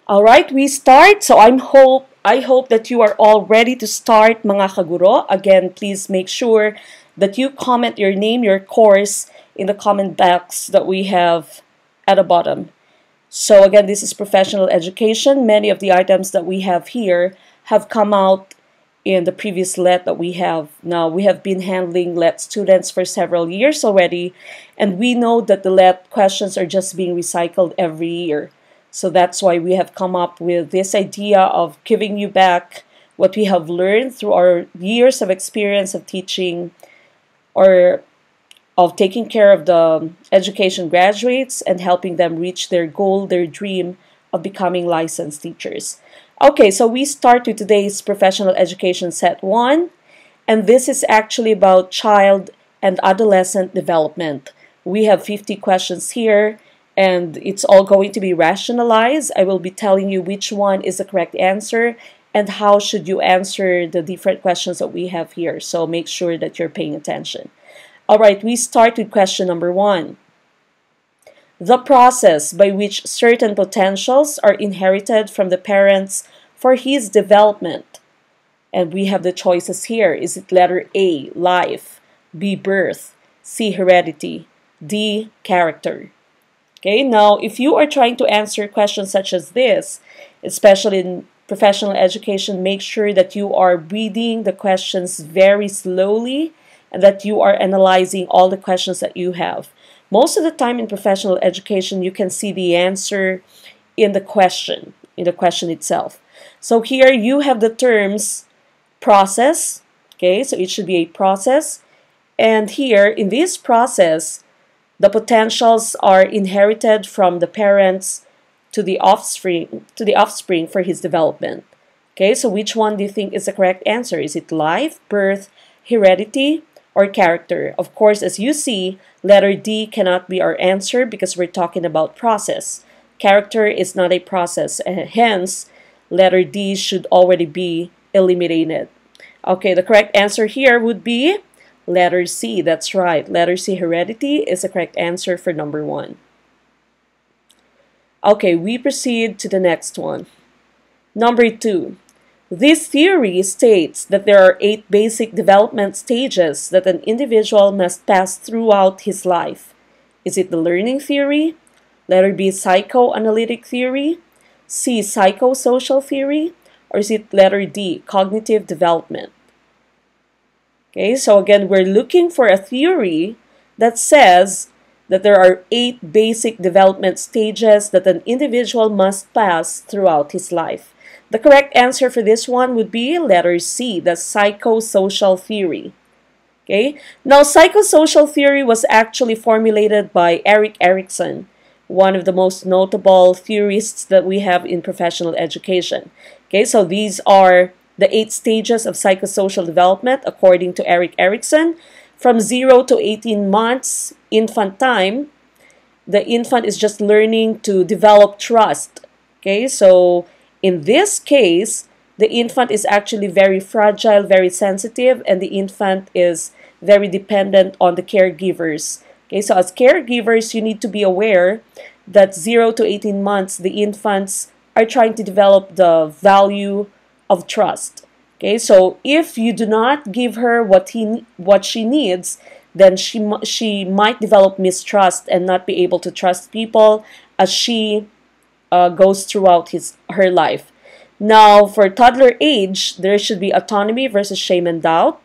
All right, we start. So I hope that you are all ready to start, mga kaguro. Again, please make sure that you comment your name, your course in the comment box that we have at the bottom. So again, this is professional education. Many of the items that we have here have come out in the previous LET that we have. Now, we have been handling LET students for several years already, and we know that the LET questions are just being recycled every year. So that's why we have come up with this idea of giving you back what we have learned through our years of experience of teaching or of taking care of the education graduates and helping them reach their goal, their dream of becoming licensed teachers. Okay, so we start with today's professional education set 1, and this is actually about child and adolescent development. We have 50 questions here, and it's all going to be rationalized. I will be telling you which one is the correct answer and how should you answer the different questions that we have here. So make sure that you're paying attention. All right, we start with question number 1. The process by which certain potentials are inherited from the parents for his development. And we have the choices here. Is it letter A, life, B, birth, C, heredity, D, character? Okay, now if you are trying to answer questions such as this, especially in professional education, make sure that you are reading the questions very slowly and that you are analyzing all the questions that you have. Most of the time in professional education, you can see the answer in the question itself. So here you have the terms process, okay, so it should be a process. And here in this process, the potentials are inherited from the parents to the offspring for his development. Okay, so which one do you think is the correct answer? Is it life, birth, heredity, or character? Of course, as you see, letter D cannot be our answer because we're talking about process. Character is not a process, and hence, letter D should already be eliminated. Okay, the correct answer here would be letter C. That's right. Letter C, heredity, is the correct answer for number 1. Okay, we proceed to the next one. Number 2. This theory states that there are 8 basic development stages that an individual must pass throughout his life. Is it the learning theory? Letter B, psychoanalytic theory? C, psychosocial theory? Or is it letter D, cognitive development? Okay, so again, we're looking for a theory that says that there are 8 basic development stages that an individual must pass throughout his life. The correct answer for this one would be letter C, the psychosocial theory. Okay, now psychosocial theory was actually formulated by Erik Erikson, one of the most notable theorists that we have in professional education. Okay, so these are the 8 stages of psychosocial development according to Erik Erikson. From 0 to 18 months, infant time, the infant is just learning to develop trust. Okay, so in this case, the infant is actually very fragile, very sensitive, and the infant is very dependent on the caregivers. Okay, so as caregivers, you need to be aware that 0 to 18 months, the infants are trying to develop the value of trust. Okay, so if you do not give her what she needs, then she might develop mistrust and not be able to trust people as she goes throughout her life. Now, for toddler age, there should be autonomy versus shame and doubt.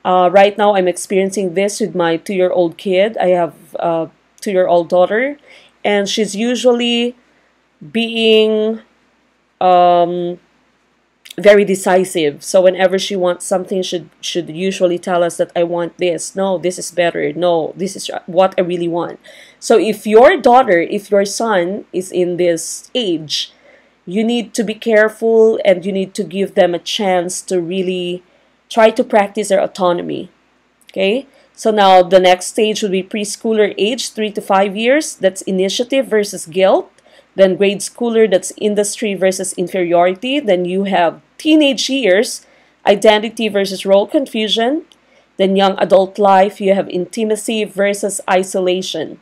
Right now, I'm experiencing this with my 2-year-old kid. I have a 2-year-old daughter, and she's usually being very decisive. So whenever she wants something, should usually tell us that I want this. No, this is better. No, this is what I really want. So if your daughter, if your son is in this age, you need to be careful and you need to give them a chance to really try to practice their autonomy. Okay? So now the next stage would be preschooler age, 3 to 5 years. That's initiative versus guilt. Then grade schooler, that's industry versus inferiority. Then you have teenage years, identity versus role confusion. Then young adult life, you have intimacy versus isolation.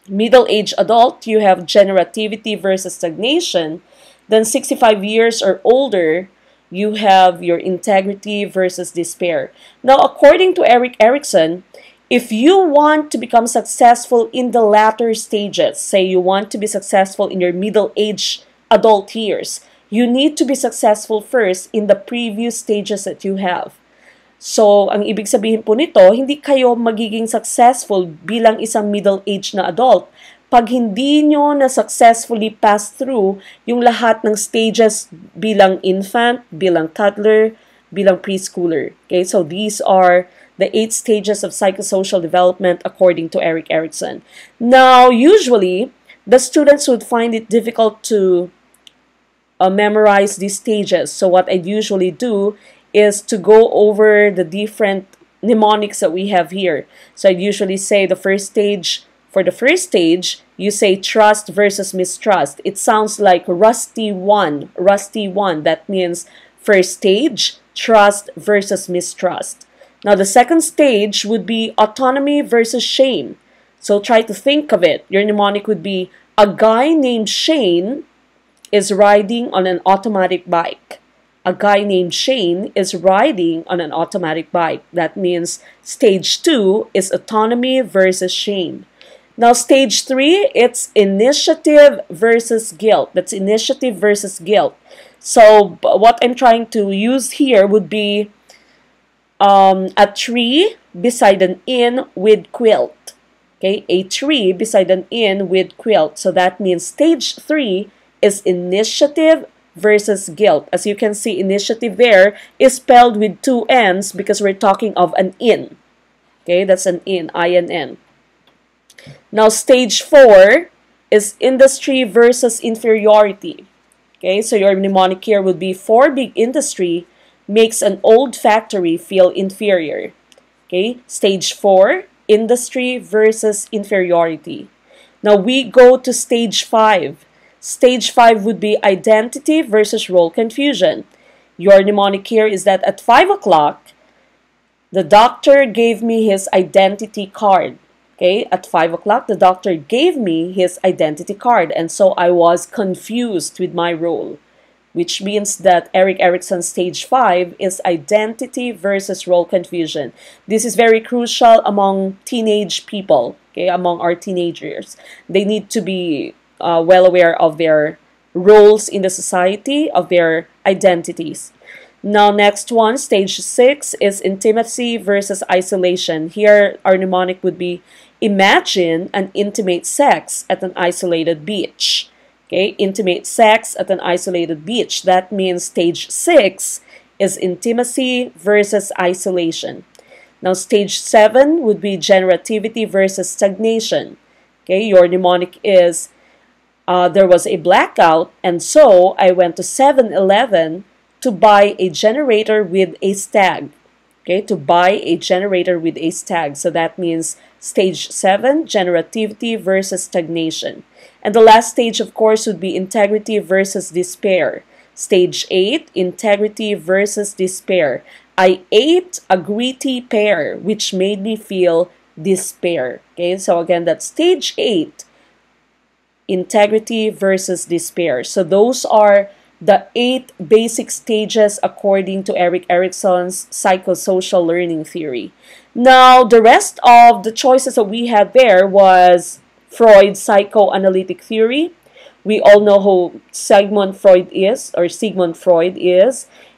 Middle-aged adult, you have generativity versus stagnation. Then 65 years or older, you have your integrity versus despair. Now, according to Erik Erikson, if you want to become successful in the latter stages, say you want to be successful in your middle-aged adult years, you need to be successful first in the previous stages that you have. So, ang ibig sabihin po nito, hindi kayo magiging successful bilang isang middle-aged na adult pag hindi nyo na successfully pass through yung lahat ng stages bilang infant, bilang toddler, bilang preschooler. Okay, so these are the 8 stages of psychosocial development according to Erik Erikson. Now, usually, the students would find it difficult to memorize these stages. So what I usually do is to go over the different mnemonics that we have here. So I usually say the first stage. For the first stage, you say trust versus mistrust. It sounds like rusty one. Rusty one. That means first stage, trust versus mistrust. Now the second stage would be autonomy versus shame. So try to think of it. Your mnemonic would be a guy named Shane is riding on an automatic bike. A guy named Shane is riding on an automatic bike. That means stage 2 is autonomy versus shame. Now, stage 3, it's initiative versus guilt. That's initiative versus guilt. So, what I'm trying to use here would be a tree beside an inn with quilt. Okay, a tree beside an inn with quilt. So, that means stage 3 is initiative versus guilt. As you can see, initiative there is spelled with 2 N's because we're talking of an inn. Okay, that's an inn, I-N-N. Now, stage 4 is industry versus inferiority. Okay, so your mnemonic here would be for big industry makes an old factory feel inferior. Okay, stage 4, industry versus inferiority. Now, we go to stage 5. Stage 5 would be identity versus role confusion. Your mnemonic here is that at 5 o'clock, the doctor gave me his identity card. Okay, at 5 o'clock, the doctor gave me his identity card, and so I was confused with my role, which means that Erik Erikson's stage 5 is identity versus role confusion. This is very crucial among teenage people, okay, among our teenagers. They need to be well aware of their roles in the society, of their identities. Now, next one, stage 6 is intimacy versus isolation. Here, our mnemonic would be imagine an intimate sex at an isolated beach. Okay, intimate sex at an isolated beach. That means stage 6 is intimacy versus isolation. Now, stage 7 would be generativity versus stagnation. Okay, your mnemonic is there was a blackout, and so I went to 7-Eleven to buy a generator with a stag. Okay, to buy a generator with a stag. So that means stage 7, generativity versus stagnation. And the last stage, of course, would be integrity versus despair. Stage 8, integrity versus despair. I ate a gritty pear, which made me feel despair. Okay, so again, that's stage 8, integrity versus despair. So those are the 8 basic stages according to Erik Erikson's psychosocial learning theory. Now, the rest of the choices that we had there was Freud's psychoanalytic theory. We all know who Sigmund Freud is,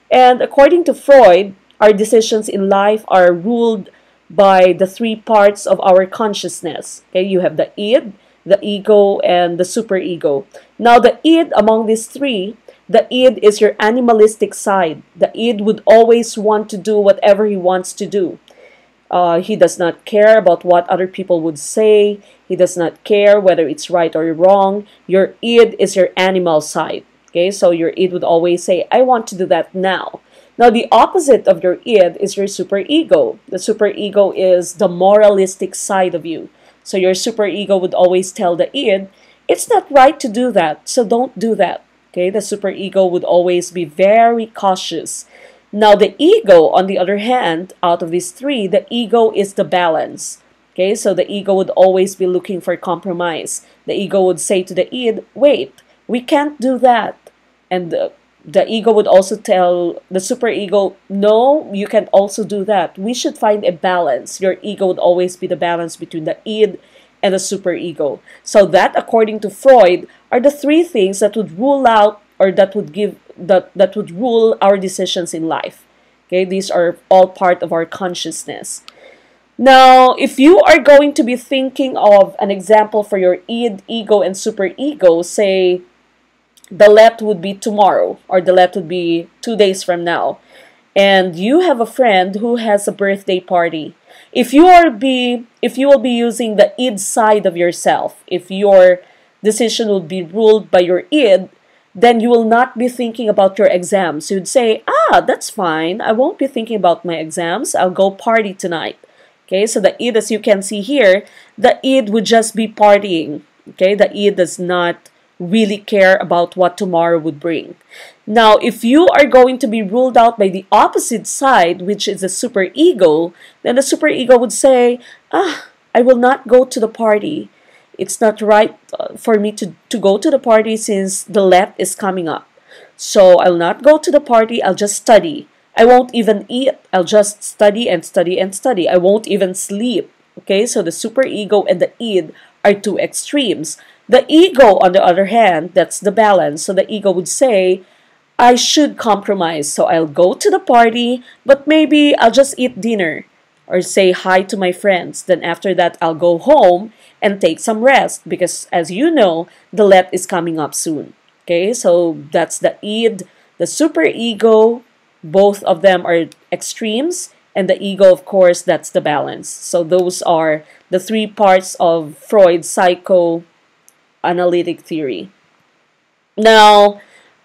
and according to Freud, our decisions in life are ruled by the 3 parts of our consciousness. Okay, you have the id, the ego, and the superego. Now, the id among these 3, the id is your animalistic side. The id would always want to do whatever he wants to do. He does not care about what other people would say. He does not care whether it's right or wrong. Your id is your animal side. Okay, so your id would always say, I want to do that now. Now, the opposite of your id is your superego. The superego is the moralistic side of you. So your superego would always tell the id, it's not right to do that, so don't do that. Okay, the superego would always be very cautious. Now, the ego, on the other hand, out of these 3, the ego is the balance. Okay, so the ego would always be looking for compromise. The ego would say to the id, wait, we can't do that. And the ego would also tell the superego, no, you can also do that. We should find a balance. Your ego would always be the balance between the id and the superego. So that, according to Freud, are the three things that would rule out, or that would give that would rule our decisions in life. Okay, these are all part of our consciousness. Now, if you are going to be thinking of an example for your id, ego, and superego, say the let would be tomorrow, or the let would be 2 days from now, and you have a friend who has a birthday party. If you will be using the id side of yourself, if your decision will be ruled by your id, then you will not be thinking about your exams. You'd say, that's fine. I won't be thinking about my exams. I'll go party tonight. Okay, so the id, as you can see here, the id would just be partying. Okay, the id does not really care about what tomorrow would bring. Now, if you are going to be ruled out by the opposite side, which is the superego, then the superego would say, I will not go to the party. It's not right for me to go to the party since the let is coming up. So I'll not go to the party. I'll just study. I won't even eat. I'll just study and study and study. I won't even sleep. Okay, so the superego and the id are two extremes. The ego, on the other hand, that's the balance. So the ego would say, I should compromise. So I'll go to the party, but maybe I'll just eat dinner or say hi to my friends. Then after that, I'll go home and take some rest because, as you know, the let is coming up soon. Okay, so that's the id, the superego. Both of them are extremes, and the ego, of course, that's the balance. So those are the three parts of Freud's psychoanalytic theory. Now,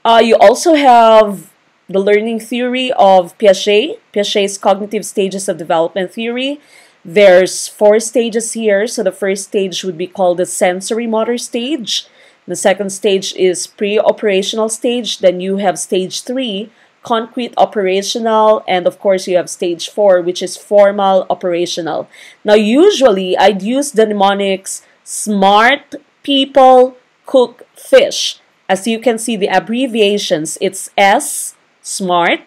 you also have the learning theory of Piaget, Piaget's cognitive stages of development theory. There's 4 stages here. So the first stage would be called the sensory motor stage. The second stage is pre-operational stage. Then you have stage 3, concrete operational, and of course you have stage 4, which is formal operational. Now usually I'd use the mnemonics smart, people, cook, fish. As you can see, the abbreviations, it's S, smart,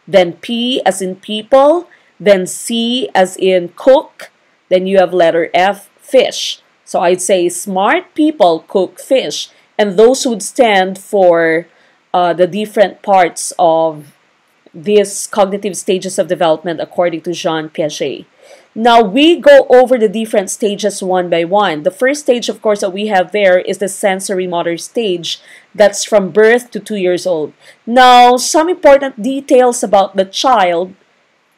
then P as in people, then C as in cook, then you have letter F, fish. So I'd say smart, people, cook, fish, and those would stand for the different parts of these cognitive stages of development according to Jean Piaget. Now we go over the different stages one by one. The first stage, of course, that we have there is the sensory motor stage. That's from birth to 2 years old. Now, some important details about the child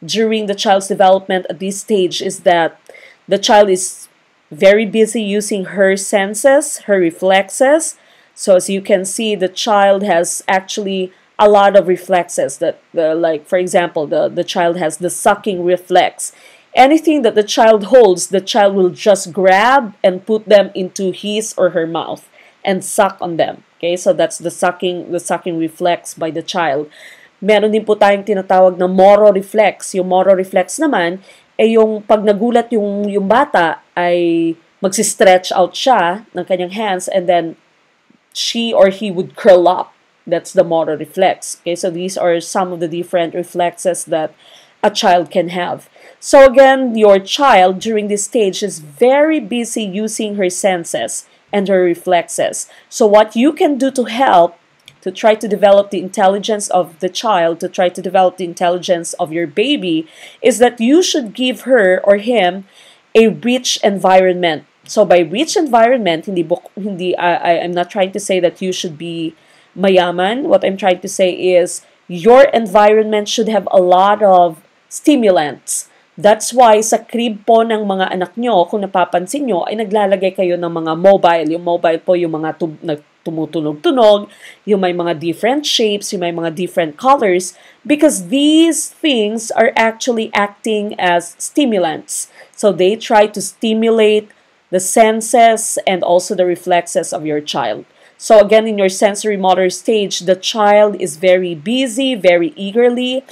during the child's development at this stage is that the child is very busy using her senses, her reflexes. So as you can see, the child has actually a lot of reflexes that, like for example, the child has the sucking reflex. Anything that the child holds, the child will just grab and put them into his or her mouth and suck on them. Okay, so that's the sucking reflex by the child. Meron din po tayong tinatawag na moro reflex. Yung moro reflex naman, yung pag nagulat yung bata ay magsi-stretch out siya ng kanyang hands and then she or he would curl up. That's the motor reflex. Okay, so these are some of the different reflexes that a child can have. So again, your child during this stage is very busy using her senses and her reflexes. So what you can do to help to try to develop the intelligence of the child, to try to develop the intelligence of your baby, is that you should give her or him a rich environment. So by rich environment, I'm not trying to say that you should be mayaman. What I'm trying to say is your environment should have a lot of stimulants. That's why sa crib po ng mga anak nyo, kung napapansin nyo, ay naglalagay kayo ng mga mobile. Yung mobile po, yung mga tumutunog-tunog, yung may mga different shapes, yung may mga different colors, because these things are actually acting as stimulants. So they try to stimulate the senses and also the reflexes of your child. So again, in your sensory motor stage, the child is very busy, very eagerly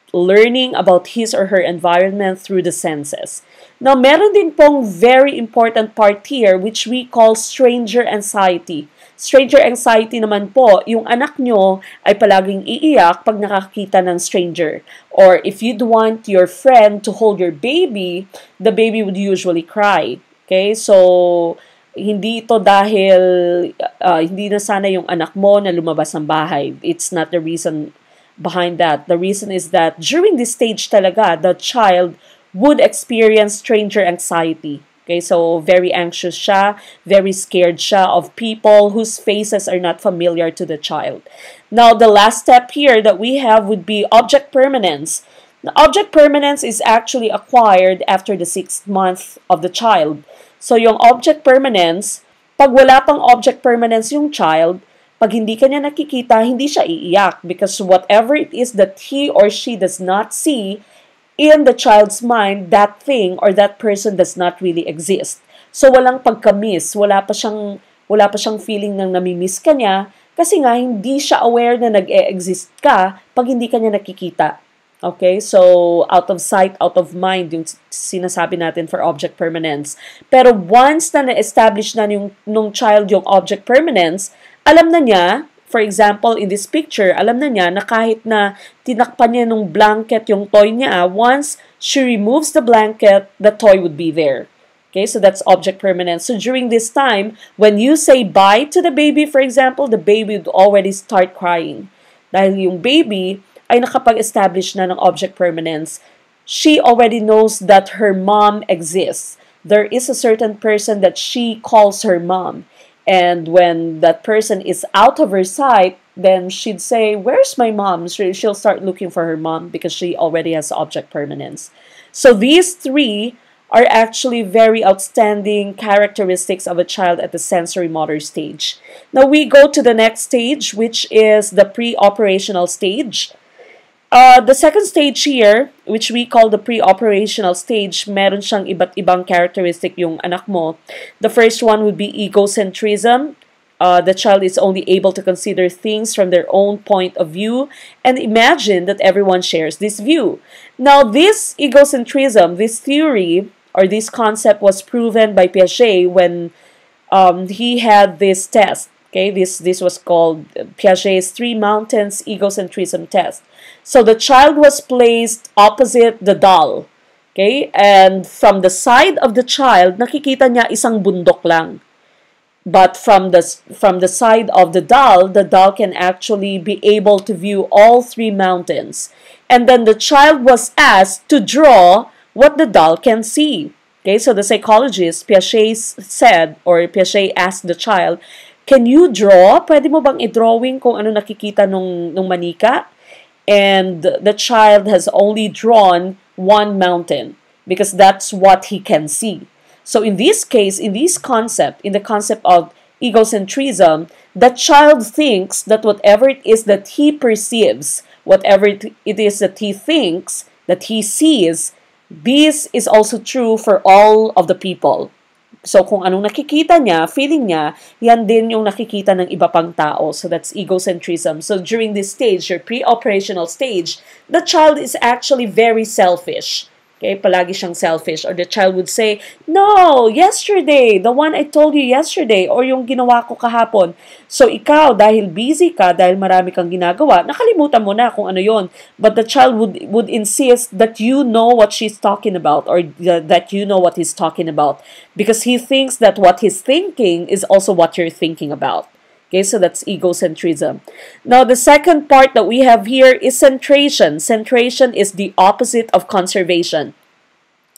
learning about his or her environment through the senses. Now, meron din pong very important part here which we call stranger anxiety. Stranger anxiety naman po, yung anak nyo ay palaging iiyak pag nakakita ng stranger. Or if you'd want your friend to hold your baby, the baby would usually cry. Okay? So, hindi ito dahil hindi na sana yung anak mo na lumabas ng bahay. It's not the reason behind that. The reason is that during this stage talaga, the child would experience stranger anxiety. Okay, so very anxious siya, very scared siya of people whose faces are not familiar to the child. Now, the last step here that we have would be object permanence. The object permanence is actually acquired after the 6th month of the child. So, yung object permanence, pag wala pang object permanence yung child, pag hindi ka niya nakikita, hindi siya iiyak because whatever it is that he or she does not see, in the child's mind, that thing or that person does not really exist. So, walang pagka-miss. Wala pa siyang feeling ng namimiss ka niya kasi nga hindi siya aware na nag-e-exist ka pag hindi ka niya nakikita. Okay? So, out of sight, out of mind, yung sinasabi natin for object permanence. Pero once na na-establish na nung child yung object permanence, alam na niya, for example, in this picture, alam na niya na kahit na tinakpan niya nung blanket yung toy niya, once she removes the blanket, the toy would be there. Okay, so that's object permanence. So during this time, when you say bye to the baby, for example, the baby would already start crying. Dahil yung baby ay nakapag-establish na ng object permanence. She already knows that her mom exists. There is a certain person that she calls her mom. And when that person is out of her sight, then she'd say, where's my mom? She'll start looking for her mom because she already has object permanence. So these three are actually very outstanding characteristics of a child at the sensory motor stage. Now we go to the next stage, which is the pre-operational stage. The second stage here, which we call the pre-operational stage, meron siyang iba't ibang characteristic yung anak mo. The first one would be egocentrism. The child is only able to consider things from their own point of view and imagine that everyone shares this view. Now, this egocentrism, this theory, or this concept was proven by Piaget when he had this test. Okay, this was called Piaget's 3 mountains egocentrism test. So the child was placed opposite the doll. Okay, and from the side of the child, nakikita niya isang bundok lang. But from the side of the doll can actually be able to view all 3 mountains. And then the child was asked to draw what the doll can see. Okay, so the psychologist, Piaget said, or Piaget asked the child, can you draw? Pwede mo bang i-drawing kung ano nakikita nung manika? And the child has only drawn 1 mountain because that's what he can see. So in this case, in the concept of egocentrism, the child thinks that whatever it is that he perceives, whatever it is that he thinks, that he sees, this is also true for all of the people. So, kung anong nakikita niya, feeling niya, yan din yung nakikita ng iba pang tao. So, that's egocentrism. So, during this stage, your pre-operational stage, the child is actually very selfish. Okay, palagi siyang selfish. Or the child would say, no, yesterday, the one I told you yesterday, or yung ginawa ko kahapon. So, ikaw, dahil busy ka, dahil marami kang ginagawa, nakalimutan mo na kung ano yon. But the child would insist that you know what she's talking about, or that you know what he's talking about. Because he thinks that what he's thinking is also what you're thinking about. Okay, so that's egocentrism. Now, the second part that we have here is centration. Centration is the opposite of conservation.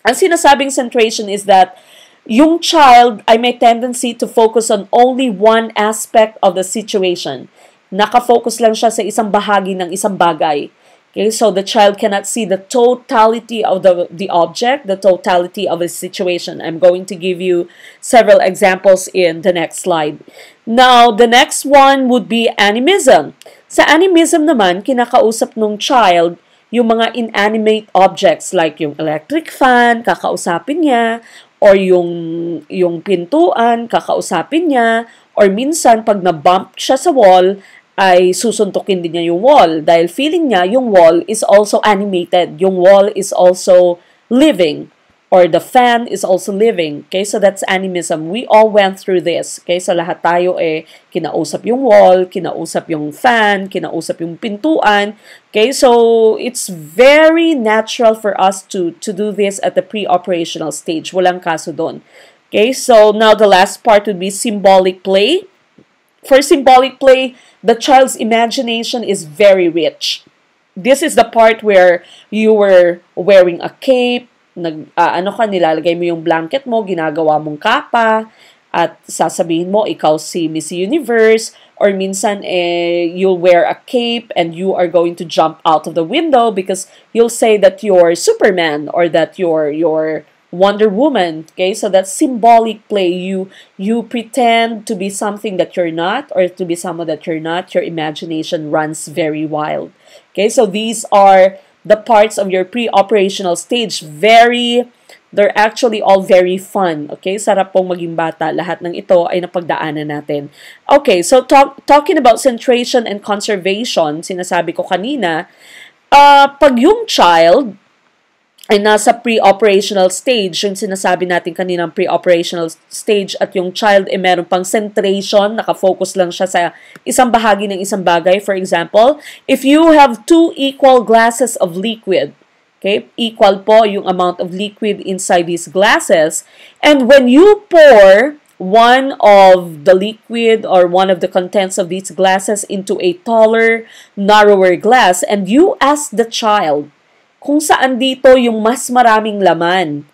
Ang sinasabing centration is that yung child ay may tendency to focus on only one aspect of the situation. Nakafocus lang siya sa isang bahagi ng isang bagay. Okay, so the child cannot see the totality of the object, the totality of a situation. I'm going to give you several examples in the next slide. Now, the next one would be animism. Sa animism naman, kinakausap nung child yung mga inanimate objects like yung electric fan, kakausapin niya, or yung pintuan, kakausapin niya, or minsan pag na-bump siya sa wall, ay susuntukin din niya yung wall dahil feeling niya yung wall is also animated. Yung wall is also living. or the fan is also living. Okay, so that's animism. We all went through this. Okay, so lahat tayo kinausap yung wall, kinausap yung fan, kinausap yung pintuan. Okay, so it's very natural for us to do this at the pre-operational stage. Walang kaso doon. Okay, so now the last part would be symbolic play. For symbolic play, the child's imagination is very rich. This is the part where you were wearing a cape, nilalagay mo yung blanket mo, ginagawa mong kapa, at sasabihin mo, ikaw si Miss Universe, or minsan, you'll wear a cape and you are going to jump out of the window because you'll say that you're Superman or that you're Wonder Woman. Okay, so that's symbolic play. You pretend to be something that you're not, or to be someone that you're not. Your imagination runs very wild. Okay, so these are the parts of your pre-operational stage. They're actually all very fun. Okay, sarap pong maging bata. Lahat ng ito ay napagdaanan natin. Okay, so talking about centration and conservation, sinasabi ko kanina, pag yung child ay nasa pre-operational stage, yung sinasabi natin kaninang pre-operational stage, at yung child ay meron pang centration, nakafocus lang siya sa isang bahagi ng isang bagay. For example, if you have 2 equal glasses of liquid, okay, equal po yung amount of liquid inside these glasses, and when you pour one of the liquid or one of the contents of these glasses into a taller, narrower glass, and you ask the child kung saan dito yung mas maraming laman.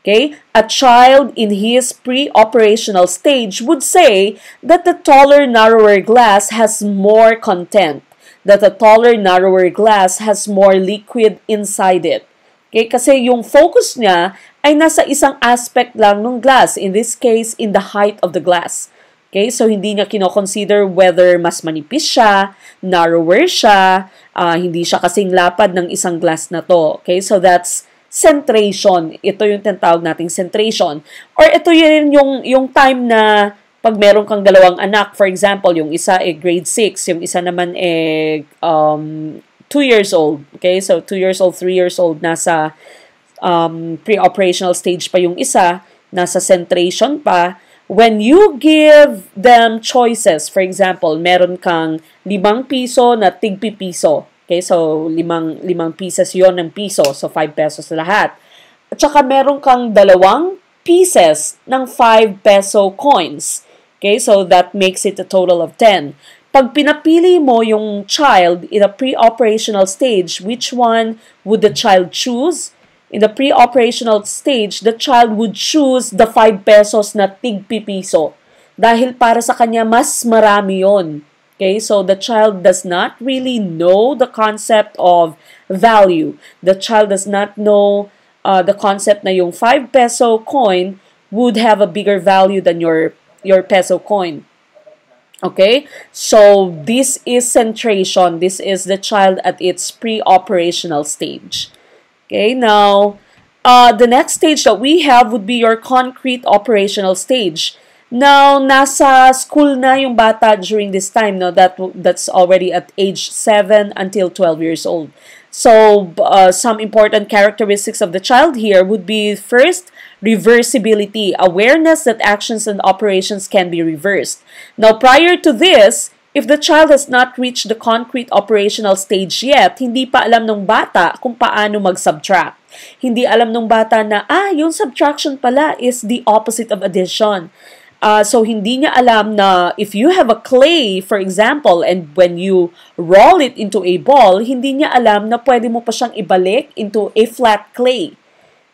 Okay? A child in his pre-operational stage would say that the taller, narrower glass has more content. That the taller, narrower glass has more liquid inside it. Okay? Kasi yung focus niya ay nasa isang aspect lang ng glass. In this case, in the height of the glass. Okay, so hindi niya kino-consider whether mas manipis siya, narrower siya, hindi siya kasing lapad ng isang glass na to. Okay, so that's centration. Ito yung tinatawag nating centration. Or ito yun yung time na pag meron kang dalawang anak, for example, yung isa grade 6, yung isa naman 2 years old. Okay, so 2 years old, 3 years old, nasa pre-operational stage pa yung isa, nasa centration pa. When you give them choices, for example, meron kang 5 piso na tig-piso. Okay, so 5 pieces yon ng piso, so 5 pesos lahat. At saka meron kang 2 pieces ng 5 peso coins. Okay, so that makes it a total of 10. Pag pinapili mo yung child in a pre-operational stage, which one would the child choose? In the pre-operational stage, the child would choose the 5 pesos na tig-piso. Dahil para sa kanya, mas marami yon. Okay, so the child does not really know the concept of value. The child does not know the concept na yung 5 peso coin would have a bigger value than your peso coin. Okay, so this is centration. This is the child at its pre-operational stage. Okay, now, the next stage that we have would be your concrete operational stage. Now, nasa school na yung bata during this time, no? That's already at age 7 until 12 years old. So, some important characteristics of the child here would be, first, reversibility, awareness that actions and operations can be reversed. Now, prior to this, if the child has not reached the concrete operational stage yet, hindi pa alam ng bata kung paano mag-subtract. Hindi alam ng bata na, yung subtraction pala is the opposite of addition. So, hindi niya alam na if you have a clay, for example, and when you roll it into a ball, hindi niya alam na pwede mo pa siyang ibalik into a flat clay.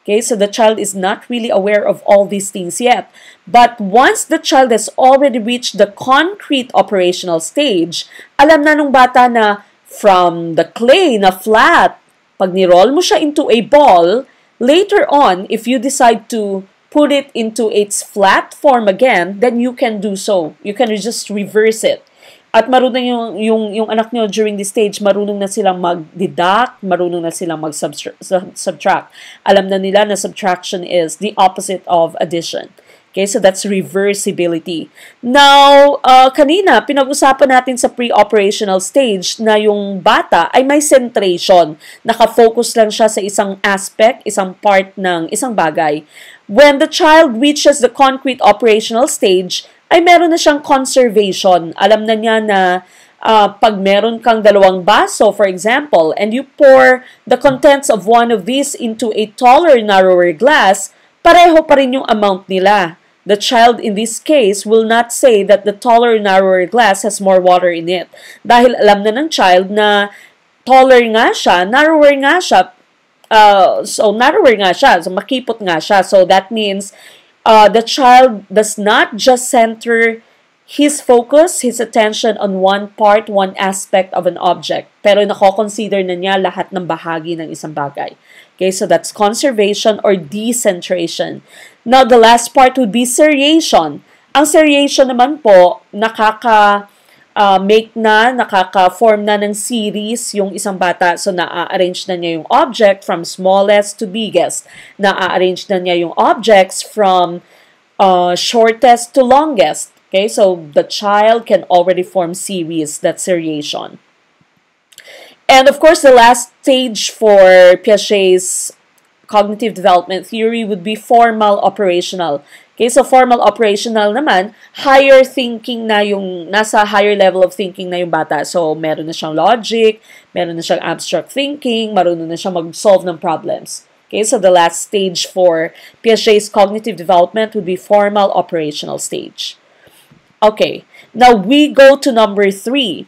Okay, so the child is not really aware of all these things yet. But once the child has already reached the concrete operational stage, alam na nung bata na from the clay na flat, pag ni-roll mo siya into a ball, later on, if you decide to put it into its flat form again, then you can do so. You can just reverse it. At marunong yung anak nyo during this stage, marunong na silang mag-deduct, marunong na silang mag-subtract. Alam na nila na subtraction is the opposite of addition. Okay, so that's reversibility. Now, kanina, pinag-usapan natin sa pre-operational stage na yung bata ay may centration. Nakafocus lang siya sa isang aspect, isang part ng isang bagay. When the child reaches the concrete operational stage, ay meron na siyang conservation. Alam na niya na pag meron kang dalawang baso, for example, and you pour the contents of one of these into a taller, narrower glass, pareho pa rin yung amount nila. The child in this case will not say that the taller, narrower glass has more water in it. Dahil alam na ng child na taller nga siya, narrower nga siya, so narrower nga siya, so makipot nga siya. So that means the child does not just center his focus, his attention on one part, one aspect of an object. Pero nako-consider na niya lahat ng bahagi ng isang bagay. Okay, so that's conservation or decentration. Now, the last part would be seriation. Ang seriation naman po, nakaka-form na ng series yung isang bata. So, na-arrange na niya yung object from smallest to biggest. Na-arrange na niya yung objects from shortest to longest. Okay, so the child can already form series, that's seriation. And of course, the last stage for Piaget's cognitive development theory would be formal operational. Okay, so formal operational naman, higher thinking na yung, nasa higher level of thinking na yung bata. So, meron na siyang logic, meron na siyang abstract thinking, marunong na siyang mag-solve ng problems. Okay, so the last stage for Piaget's cognitive development would be formal operational stage. Okay, now we go to number 3.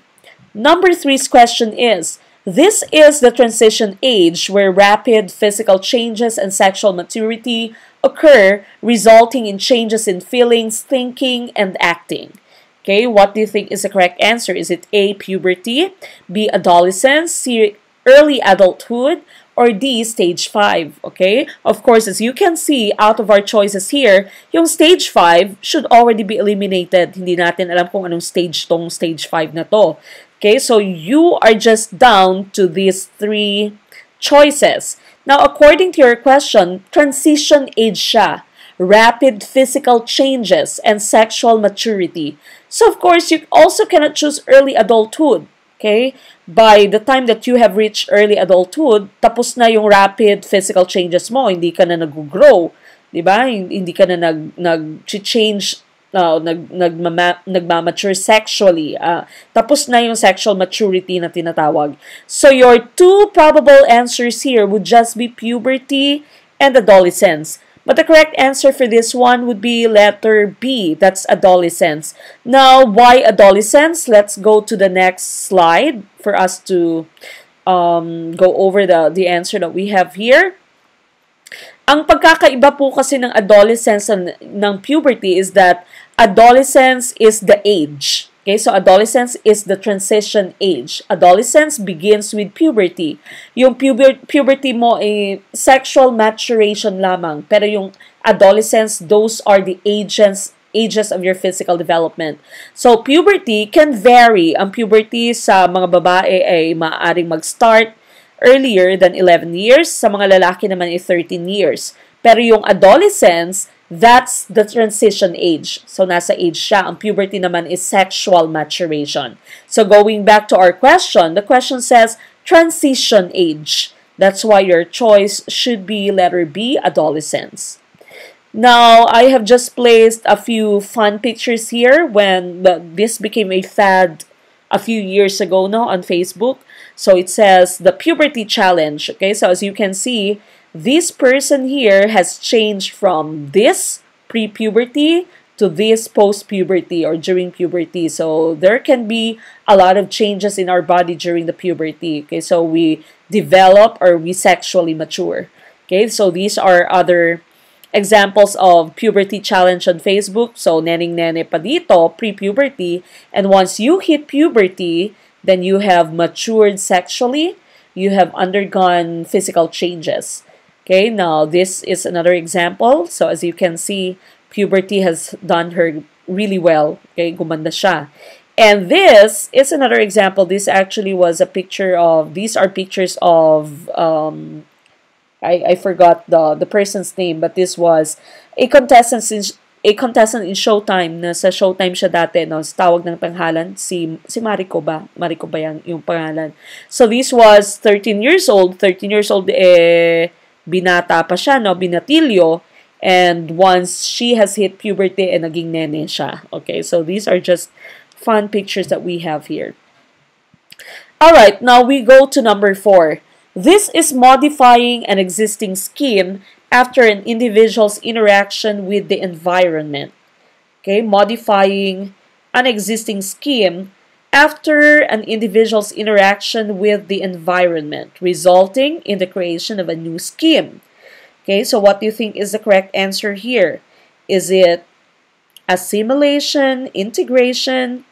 Number 3's question is, this is the transition age where rapid physical changes and sexual maturity occur, resulting in changes in feelings, thinking, and acting. Okay, what do you think is the correct answer? Is it A, puberty, B, adolescence, C, early adulthood, or D, stage 5? Okay, of course, as you can see, out of our choices here, yung stage 5 should already be eliminated. Hindi natin alam kung anong stage tong stage 5 na to. Okay, so you are just down to these 3 choices. Now, according to your question, transition age siya. Rapid physical changes and sexual maturity. So, of course, you also cannot choose early adulthood. Okay? By the time that you have reached early adulthood, tapos na yung rapid physical changes mo. Hindi ka na nag-grow. Diba? Hindi ka na nag-change, nagmamature sexually. Tapos na yung sexual maturity na tinatawag. So, your 2 probable answers here would just be puberty and adolescence. But the correct answer for this one would be letter B. That's adolescence. Now, why adolescence? Let's go to the next slide for us to go over the answer that we have here. Ang pagkakaiba po kasi ng adolescence and ng puberty is that adolescence is the age. Okay, so adolescence is the transition age. Adolescence begins with puberty. Yung puberty mo ay sexual maturation lamang. Pero yung adolescence, those are the ages of your physical development. So, puberty can vary. Ang puberty sa mga babae ay maaaring mag-start earlier than 11 years. Sa mga lalaki naman ay 13 years. Pero yung adolescence, that's the transition age. So, nasa age siya. Ang puberty naman is sexual maturation. So, going back to our question, the question says transition age. That's why your choice should be letter B, adolescence. Now, I have just placed a few fun pictures here when this became a fad a few years ago no, on Facebook. So, it says the puberty challenge. Okay, so as you can see, this person here has changed from this pre-puberty to this post-puberty or during puberty. So there can be a lot of changes in our body during the puberty. Okay, so we develop or we sexually mature. Okay, so these are other examples of puberty challenge on Facebook. So neneng-nene pa dito, pre-puberty. And once you hit puberty, then you have matured sexually. You have undergone physical changes. Okay, now this is another example. So as you can see, puberty has done her really well. Okay, gumanda siya. And this is another example. This actually was a picture of, these are pictures of, I forgot the person's name, but this was a contestant a contestant in Showtime, na sa Showtime siya dati, no? Sa Tawag ng Tanghalan, si Mariko ba? Mariko ba yan, yung pangalan? So this was 13 years old. 13 years old, binata pa siya, no? Binatilyo. And once she has hit puberty, naging nene siya. Okay, so these are just fun pictures that we have here. Alright, now we go to number 4. This is modifying an existing scheme after an individual's interaction with the environment. Okay, modifying an existing scheme after an individual's interaction with the environment, resulting in the creation of a new scheme. Okay, so what do you think is the correct answer here? Is it assimilation, integration,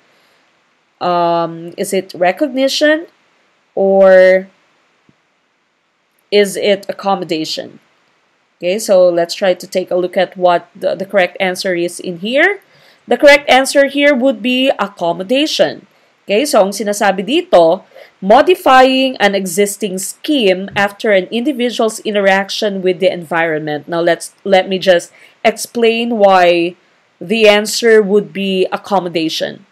is it recognition, or is it accommodation? Okay, so let's try to take a look at what the correct answer is in here. The correct answer here would be accommodation. Okay, so ang sinasabi dito, modifying an existing scheme after an individual's interaction with the environment. Now let me just explain why the answer would be accommodation.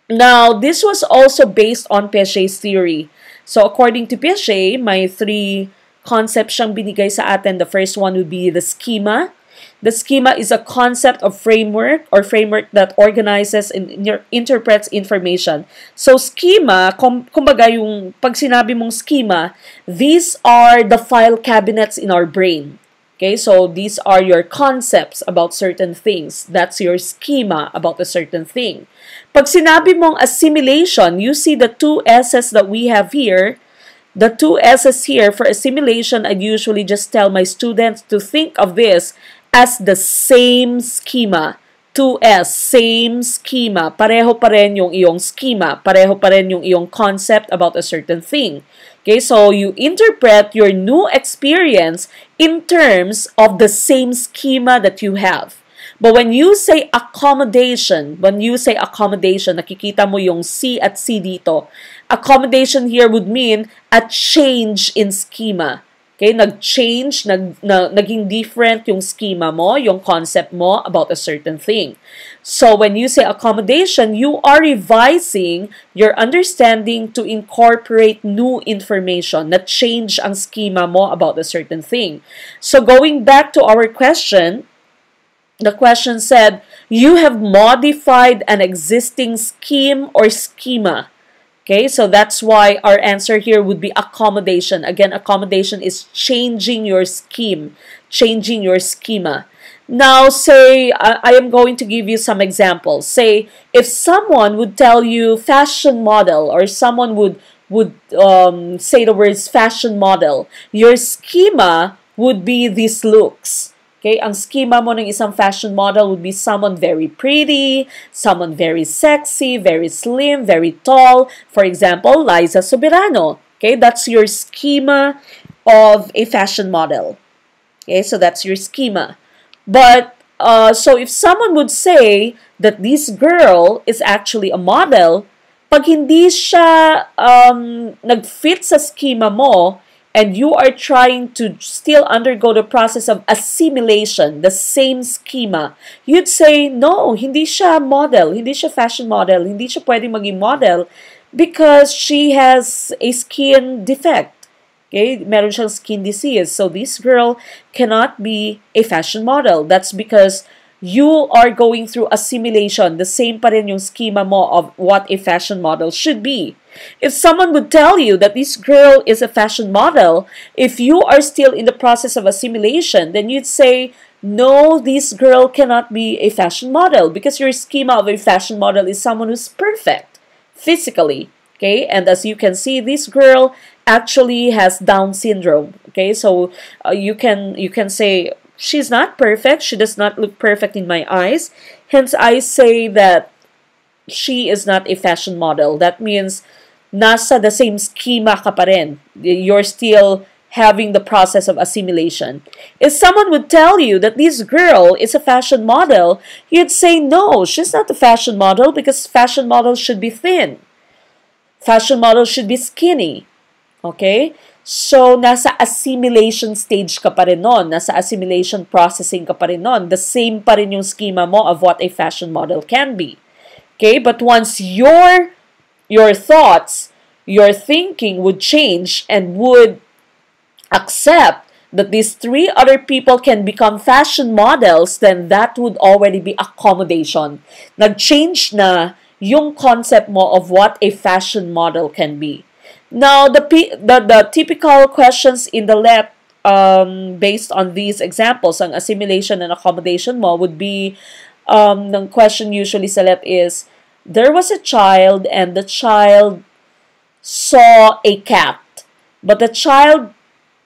Now, this was also based on Piaget's theory. So according to Piaget, may 3 concepts siyang binigay sa atin. The first one would be the schema. The schema is a concept of framework or framework that organizes and interprets information. So schema, kumbaga yung pag sinabi mong schema, these are the file cabinets in our brain. Okay, so these are your concepts about certain things. That's your schema about a certain thing. Pag sinabi mong assimilation, you see the 2 S's that we have here. The 2 S's here for assimilation, I usually just tell my students to think of this as the same schema. 2S, same schema. Pareho pa rin yung iyong schema. Pareho pa rin yung iyong concept about a certain thing. Okay, so you interpret your new experience in terms of the same schema that you have. But when you say accommodation, nakikita mo yung C at C dito. Accommodation here would mean a change in schema. Okay, nag-change, naging different yung schema mo, yung concept mo about a certain thing. So when you say accommodation, you are revising your understanding to incorporate new information, na change ang schema mo about a certain thing. So going back to our question, the question said, you have modified an existing scheme or schema. Okay, so that's why our answer here would be accommodation. Again, accommodation is changing your scheme, changing your schema. Now, say, I am going to give you some examples. Say, if someone would tell you fashion model, or someone would say the words fashion model, your schema would be these looks. Okay, ang schema mo ng isang fashion model would be someone very pretty, someone very sexy, very slim, very tall. For example, Liza Soberano. Okay, that's your schema of a fashion model. Okay, so that's your schema. But, so if someone would say that this girl is actually a model, pag hindi siya nag-fit sa schema mo, and you are trying to still undergo the process of assimilation, the same schema, you'd say, no, hindi siya model, hindi siya fashion model, hindi siya pwedeng maging model because she has a skin defect. Okay? Meron siyang skin disease. So this girl cannot be a fashion model. That's because you are going through assimilation. The same pa rin yung schema mo of what a fashion model should be. If someone would tell you that this girl is a fashion model, if you are still in the process of assimilation, then you'd say, no, this girl cannot be a fashion model because your schema of a fashion model is someone who's perfect physically. Okay, and as you can see, this girl actually has Down syndrome. Okay, so you can say, she's not perfect. She does not look perfect in my eyes. Hence, I say that she is not a fashion model. That means nasa the same schema ka pa rin. You're still having the process of assimilation. If someone would tell you that this girl is a fashion model, you'd say, no, she's not a fashion model because fashion models should be thin. Fashion models should be skinny. Okay? So, nasa assimilation stage ka pa rin nun. Nasa assimilation processing ka pa rin nun. The same pa rin yung schema mo of what a fashion model can be. Okay? But once your thoughts, your thinking would change and would accept that these three other people can become fashion models, then that would already be accommodation. Nag-change na yung concept mo of what a fashion model can be. Now, the typical questions in the LET based on these examples, ang assimilation and accommodation mo would be, the question usually sa LET is, there was a child and the child saw a cat, but the child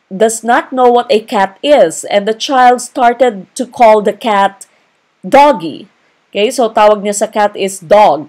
does not know what a cat is, and the child started to call the cat doggy. Okay, so tawag niya sa cat is dog.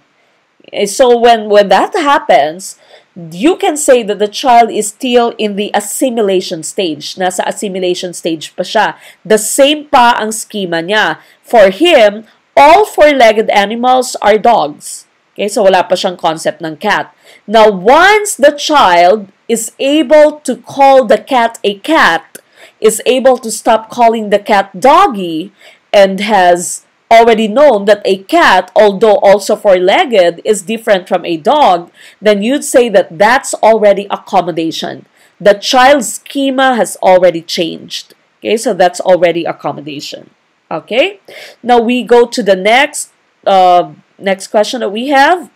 So when that happens, you can say that the child is still in the assimilation stage. Nasa assimilation stage pa siya. The same pa ang schema niya. For him, all four-legged animals are dogs. Okay, so wala pa siyang concept ng cat. Now, once the child is able to call the cat a cat, is able to stop calling the cat doggy, and has already known that a cat, although also four-legged, is different from a dog, then you'd say that that's already accommodation. The child's schema has already changed. Okay, so that's already accommodation. Okay, now we go to the next question that we have.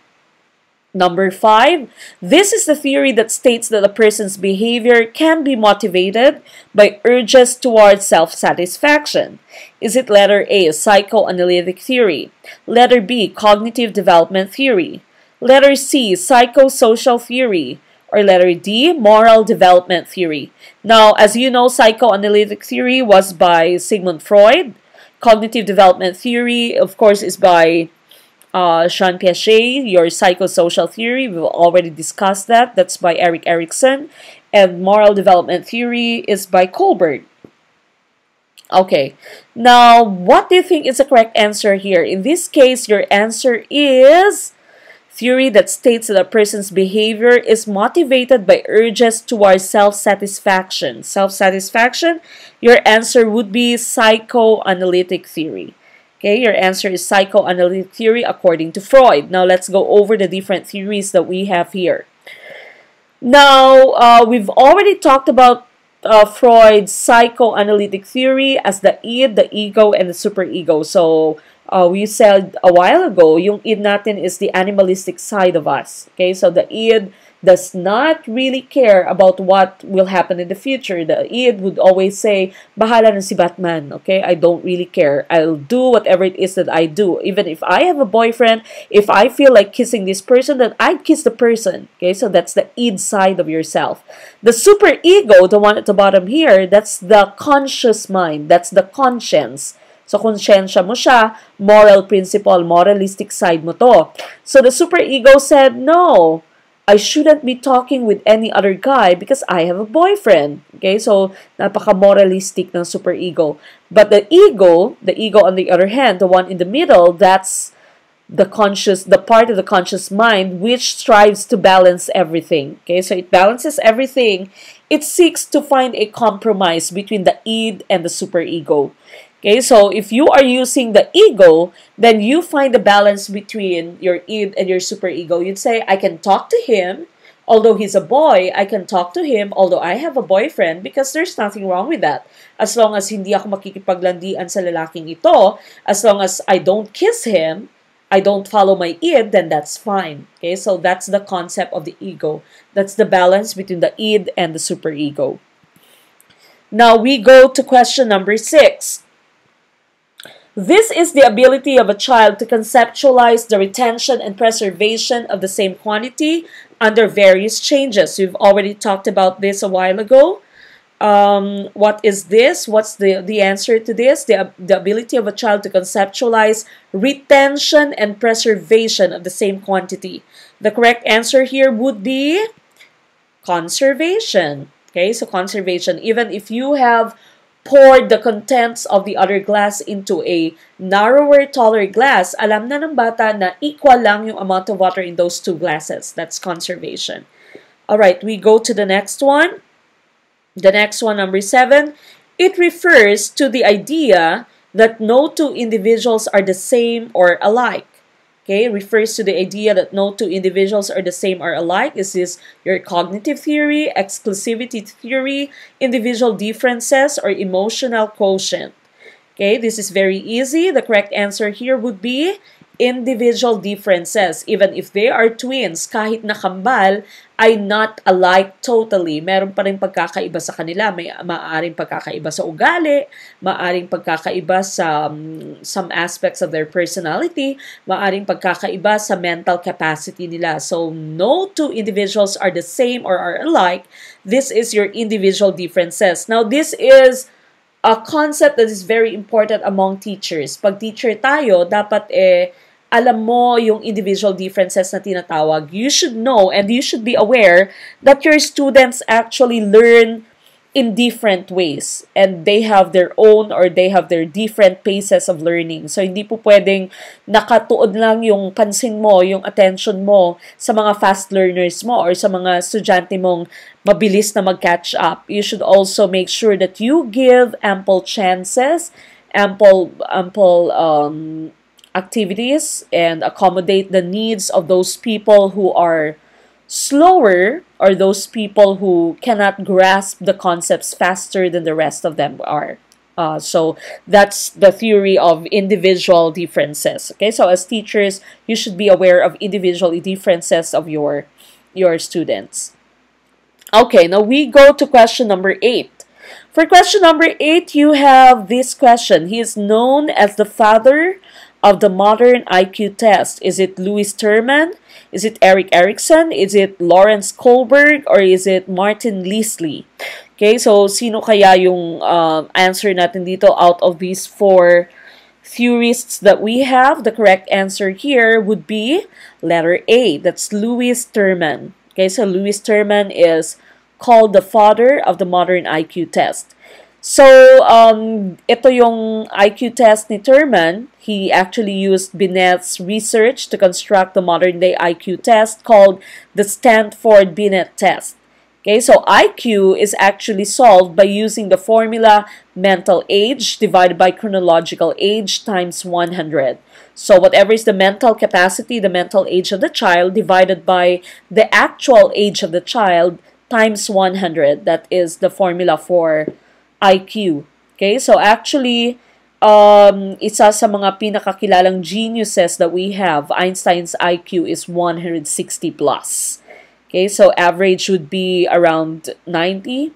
Number 5, this is the theory that states that a person's behavior can be motivated by urges towards self-satisfaction. Is it letter A, psychoanalytic theory? Letter B, cognitive development theory? Letter C, psychosocial theory? Or letter D, moral development theory? Now, as you know, psychoanalytic theory was by Sigmund Freud. Cognitive development theory, of course, is by Jean Piaget. Your psychosocial theory, we've already discussed that. That's by Erik Erikson. And moral development theory is by Kohlberg. Okay. Now, what do you think is the correct answer here? In this case, your answer is theory that states that a person's behavior is motivated by urges towards self-satisfaction. Self-satisfaction, your answer would be psychoanalytic theory. Okay, your answer is psychoanalytic theory according to Freud. Now, let's go over the different theories that we have here. Now, we've already talked about Freud's psychoanalytic theory as the id, the ego, and the superego. So, we said a while ago, yung id natin is the animalistic side of us. Okay, so the id does not really care about what will happen in the future. The id would always say, bahala na si Batman, okay? I don't really care. I'll do whatever it is that I do. Even if I have a boyfriend, if I feel like kissing this person, then I'd kiss the person, okay? So that's the id side of yourself. The superego, the one at the bottom here, that's the conscious mind. That's the conscience. So, konsyensya mo siya, moral principle, moralistic side mo to. So, the superego said, no, I shouldn't be talking with any other guy because I have a boyfriend. Okay, so napaka-moralistic ng superego. But the ego on the other hand, the one in the middle, that's the part of the conscious mind which strives to balance everything. Okay, so it balances everything. It seeks to find a compromise between the id and the superego. Okay, so if you are using the ego, then you find the balance between your id and your superego. You'd say, I can talk to him, although he's a boy. I can talk to him, although I have a boyfriend, because there's nothing wrong with that. As long as hindi ako makikipaglandian sa lalaking ito, as long as I don't kiss him, I don't follow my id, then that's fine. Okay, so that's the concept of the ego. That's the balance between the id and the superego. Now we go to question number 6. This is the ability of a child to conceptualize the retention and preservation of the same quantity under various changes. We've already talked about this a while ago. What is this? What's the answer to this? The ability of a child to conceptualize retention and preservation of the same quantity. The correct answer here would be conservation. Okay, so conservation. Even if you have poured the contents of the other glass into a narrower, taller glass, alam na ng bata na equal lang yung amount of water in those two glasses. That's conservation. All right, we go to the next one. The next one, number 7, it refers to the idea that no two individuals are the same or alike. Okay, refers to the idea that no two individuals are the same or alike. Is this your cognitive theory, exclusivity theory, individual differences, or emotional quotient? Okay, this is very easy. The correct answer here would be individual differences. Even if they are twins, kahit nakambal, ay not alike totally. Meron pa rin pagkakaiba sa kanila. May maaaring pagkakaiba sa ugali, maaaring pagkakaiba sa some aspects of their personality, maaaring pagkakaiba sa mental capacity nila. So, no two individuals are the same or are alike. This is your individual differences. Now, this is a concept that is very important among teachers. Pag teacher tayo, dapat alam mo yung individual differences na tinatawag. You should know and you should be aware that your students actually learn in different ways. And they have their own or they have their different paces of learning. So, hindi po pwedeng nakatuod lang yung pansin mo, yung attention mo sa mga fast learners mo or sa mga estudyante mong mabilis na mag-catch up. You should also make sure that you give ample chances, ample activities, and accommodate the needs of those people who are slower or those people who cannot grasp the concepts faster than the rest of them are. So that's the theory of individual differences. Okay, so as teachers, you should be aware of individual differences of your students. Okay, now we go to question number 8. For question number 8, you have this question. He is known as the father of the modern IQ test. Is it Louis Terman? Is it Eric Erikson? Is it Lawrence Kohlberg? Or is it Martin Leasley? Okay, so sino kaya yung answer natin dito out of these 4 theorists that we have? The correct answer here would be letter A. That's Louis Terman. Okay, so Louis Terman is called the father of the modern IQ test. So, ito yung IQ test ni Terman. He actually used Binet's research to construct the modern-day IQ test called the Stanford-Binet test. Okay, so IQ is actually solved by using the formula mental age divided by chronological age times 100. So, whatever is the mental capacity, the mental age of the child, divided by the actual age of the child times 100. That is the formula for IQ. Okay, so actually, isa sa mga pinakakilalang geniuses that we have, Einstein's IQ is 160 plus. Okay, so average would be around 90.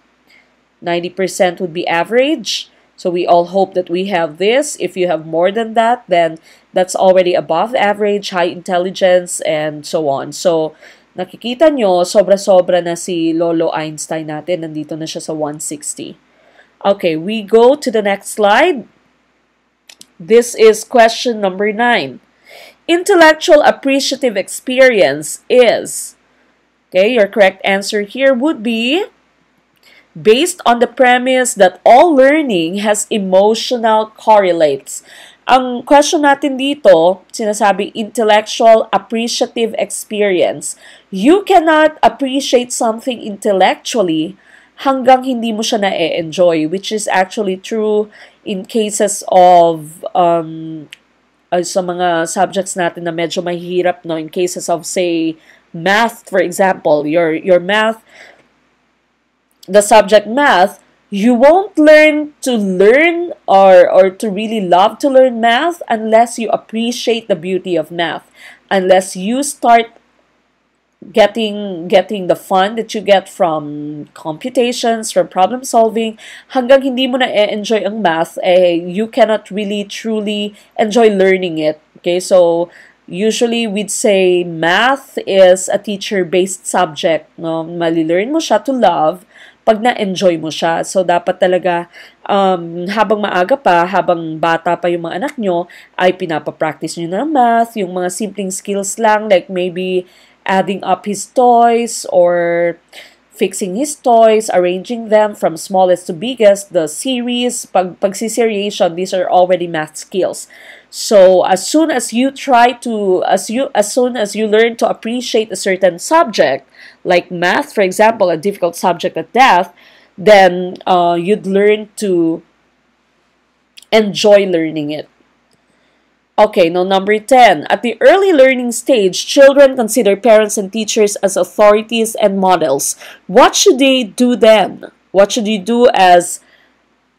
90% would be average. So we all hope that we have this. If you have more than that, then that's already above average, high intelligence, and so on. So, nakikita nyo, sobra-sobra na si Lolo Einstein natin. Nandito na siya sa 160. Okay, we go to the next slide. This is question number 9. Intellectual appreciative experience is, okay, your correct answer here would be based on the premise that all learning has emotional correlates. Ang question natin dito, sinasabi intellectual appreciative experience. You cannot appreciate something intellectually hanggang hindi mo siya na-enjoy, which is actually true in cases of sa mga subjects natin na medyo mahirap, no? In cases of, say, math, for example, your math, the subject math, you won't learn to learn or to really love to learn math unless you appreciate the beauty of math, unless you start getting the fun that you get from computations, from problem solving. Hanggang hindi mo na enjoy ang math, you cannot really truly enjoy learning it. Okay, so usually we'd say math is a teacher-based subject, no? Malilearn mo siya to love pag na-enjoy mo siya. So dapat talaga habang maaga pa, habang bata pa yung mga anak nyo, ay pinapapractice nyo ng math, yung mga simpleng skills lang, like maybe adding up his toys or fixing his toys, arranging them from smallest to biggest, the series, pagsiseriation, these are already math skills. So as soon as you learn to appreciate a certain subject, like math, for example, a difficult subject at that, then you'd learn to enjoy learning it. Okay, now number 10. At the early learning stage, children consider parents and teachers as authorities and models. What should they do then? What should you do as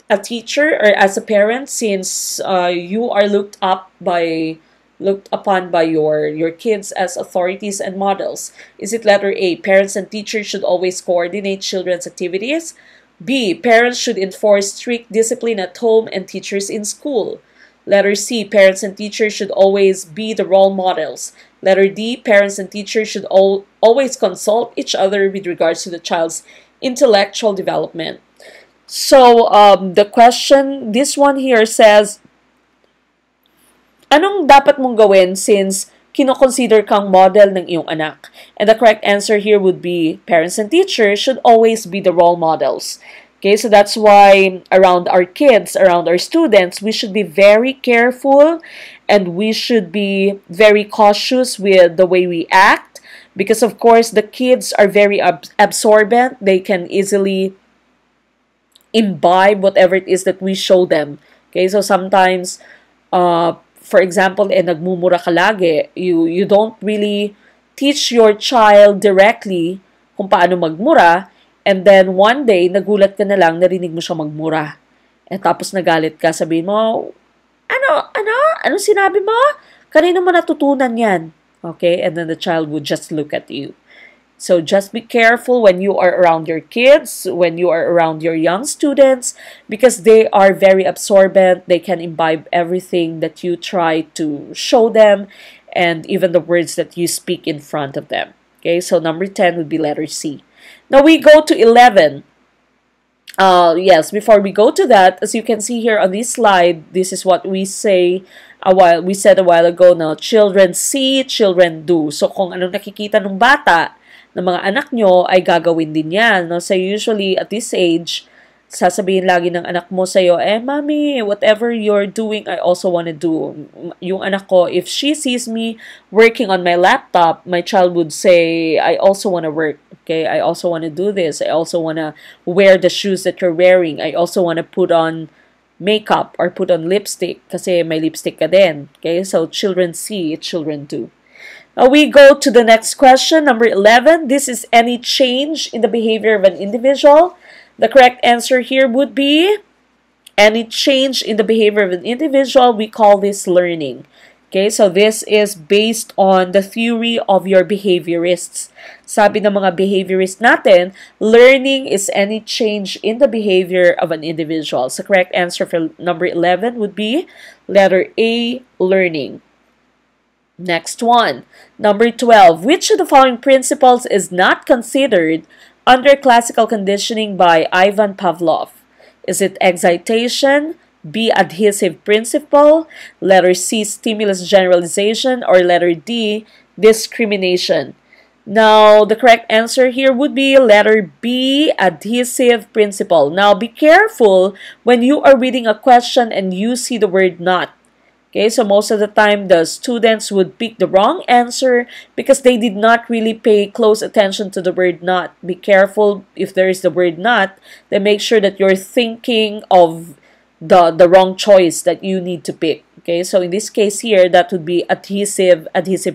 a teacher or as a parent, since you are looked upon by your kids as authorities and models? Is it letter A, parents and teachers should always coordinate children's activities? B, parents should enforce strict discipline at home and teachers in school? Letter C, parents and teachers should always be the role models. Letter D, parents and teachers should always consult each other with regards to the child's intellectual development. So, the question, this one here says, anong dapat mong gawin since kinoconsider kang model ng iyong anak? And the correct answer here would be, parents and teachers should always be the role models. Okay, so that's why around our kids, around our students, we should be very careful and we should be very cautious with the way we act, because of course the kids are very absorbent. They can easily imbibe whatever it is that we show them. Okay, so sometimes, for example, nagmumura ka lagi, you don't really teach your child directly kung paano magmura. And then, one day, nagulat ka na lang, narinig mo siya magmura. And tapos nagalit ka, sabihin mo, ano sinabi mo? Kanino mo natutunan yan? Okay? And then the child would just look at you. So, just be careful when you are around your kids, when you are around your young students, because they are very absorbent. They can imbibe everything that you try to show them, and even the words that you speak in front of them. Okay? So, number 10 would be letter C. Now we go to 11. Yes, before we go to that, as you can see here on this slide, this is what we said a while ago na children see, children do. So kung anong nakikita ng bata, ng mga anak nyo, ay gagawin din yan. No? So usually at this age, sasabihin lagi ng anak mo sa'yo, mommy, whatever you're doing, I also want to do. Yung anak ko, if she sees me working on my laptop, my child would say, I also want to work. Okay, I also want to do this. I also want to wear the shoes that you're wearing. I also want to put on makeup or put on lipstick kasi may lipstick ka din. Okay, so children see, children do. Now we go to the next question, number 11. This is any change in the behavior of an individual. The correct answer here would be any change in the behavior of an individual. We call this learning. Okay, so this is based on the theory of your behaviorists. Sabi ng mga behaviorists natin, learning is any change in the behavior of an individual. So correct answer for number 11 would be letter A, learning. Next one, number 12. Which of the following principles is not considered under classical conditioning by Ivan Pavlov? Is it excitation, B, adhesive principle, letter C, stimulus generalization, or letter D, discrimination? Now, the correct answer here would be letter B, adhesive principle. Now, be careful when you are reading a question and you see the word not. Okay, so most of the time, the students would pick the wrong answer because they did not really pay close attention to the word not. Be careful if there is the word not, then make sure that you're thinking of the wrong choice that you need to pick. Okay, so in this case here, that would be adhesive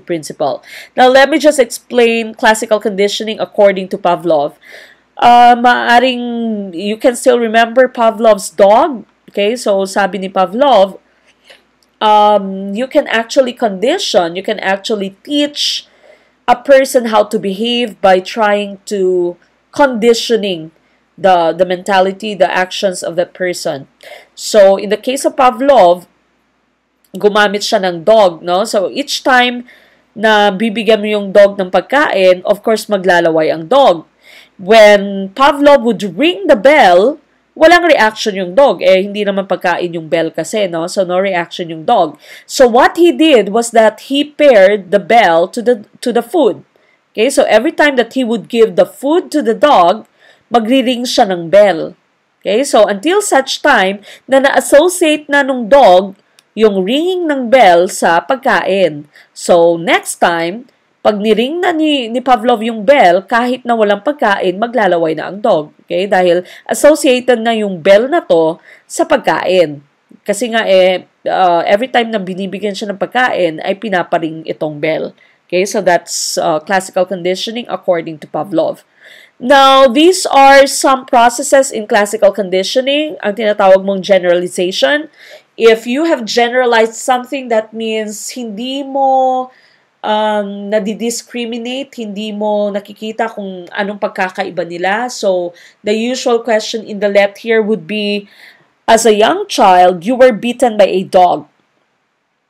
principle. Now, let me just explain classical conditioning according to Pavlov. Maaring you can still remember Pavlov's dog. Okay, so sabi ni Pavlov, you can actually condition, you can actually teach a person how to behave by trying to conditioning the mentality, the actions of that person. So, in the case of Pavlov, gumamit siya ng dog, no? So, each time na bibigyan mo yung dog ng pagkain, of course, maglalaway ang dog. When Pavlov would ring the bell, walang reaction yung dog. Hindi naman pagkain yung bell kasi, no? So, no reaction yung dog. So, what he did was that he paired the bell to the food. Okay? So, every time that he would give the food to the dog, magri-ring siya ng bell. Okay? So, until such time na na-associate na nung dog yung ringing ng bell sa pagkain. So, next time, Pag niring na ni Pavlov yung bell, kahit na walang pagkain, maglalaway na ang dog. Okay? Dahil associated na yung bell na to sa pagkain. Kasi nga every time na binibigyan siya ng pagkain, ay pinaparing itong bell. Okay? So that's classical conditioning according to Pavlov. Now, these are some processes in classical conditioning, ang tinatawag mong generalization. If you have generalized something, that means hindi mo nadidiscriminate, hindi mo nakikita kung anong pagkakaiba nila. So, the usual question in the left here would be, as a young child, you were bitten by a dog.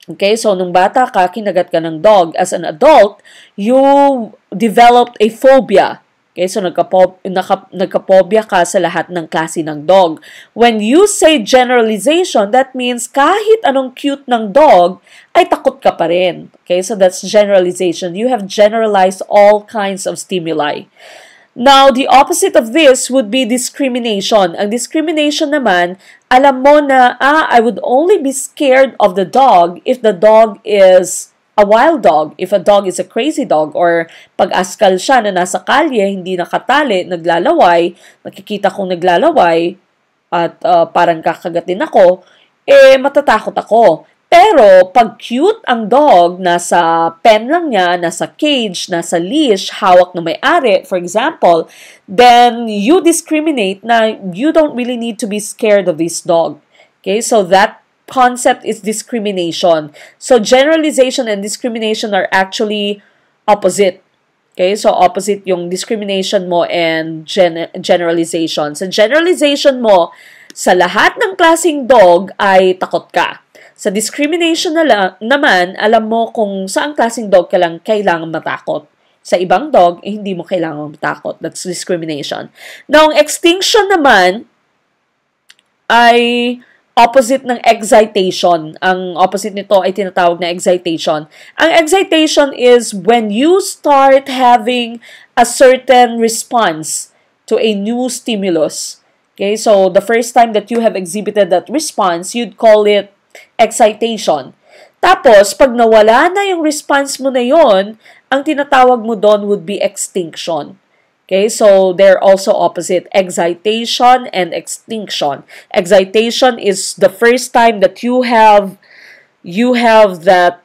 Okay, so nung bata ka, kinagat ka ng dog. As an adult, you developed a phobia. Okay, so nagka-phobia ka sa lahat ng klase ng dog. When you say generalization, that means kahit anong cute ng dog, ay takot ka pa rin. Okay, so that's generalization. You have generalized all kinds of stimuli. Now, the opposite of this would be discrimination. Ang discrimination naman, alam mo na, I would only be scared of the dog if the dog is a wild dog, if a dog is a crazy dog, or pag askal siya na nasa kalye, hindi nakatali, naglalaway, nakikita kong naglalaway, at parang kakagatin ako, matatakot ako. Pero, pag cute ang dog, nasa pen lang niya, nasa cage, nasa leash, hawak na may-ari, for example, then you discriminate na you don't really need to be scared of this dog. Okay, so that concept is discrimination. So, generalization and discrimination are actually opposite. Okay, so opposite yung discrimination mo and generalization. Sa generalization mo, sa lahat ng klaseng dog ay takot ka. Sa discrimination naman, alam mo kung saang klaseng dog ka lang kailangan matakot. Sa ibang dog, hindi mo kailangan matakot. That's discrimination. Now, ang extinction naman ay opposite ng excitation. Ang opposite nito ay tinatawag na excitation. Ang excitation is when you start having a certain response to a new stimulus. Okay, so the first time that you have exhibited that response, you'd call it excitation. Tapos, pag nawala na yung response mo na yon, ang tinatawag mo doon would be extinction. Okay, so they're also opposite, excitation and extinction. Excitation is the first time that you have that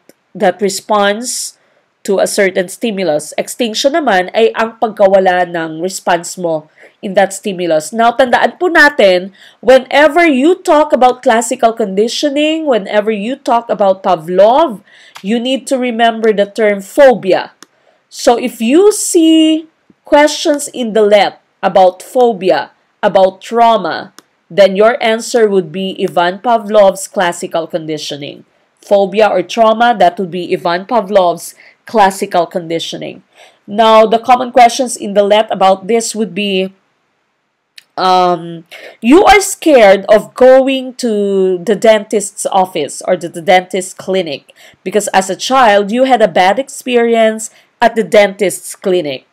response to a certain stimulus. Extinction naman ay ang pagkawala ng response mo in that stimulus. Now, tandaan po natin, whenever you talk about classical conditioning, whenever you talk about Pavlov, you need to remember the term phobia. So, if you see questions in the left about phobia, about trauma, then your answer would be Ivan Pavlov's classical conditioning. Phobia or trauma, that would be Ivan Pavlov's classical conditioning. Now, the common questions in the left about this would be, you are scared of going to the dentist's office or the dentist's clinic because as a child, you had a bad experience at the dentist's clinic.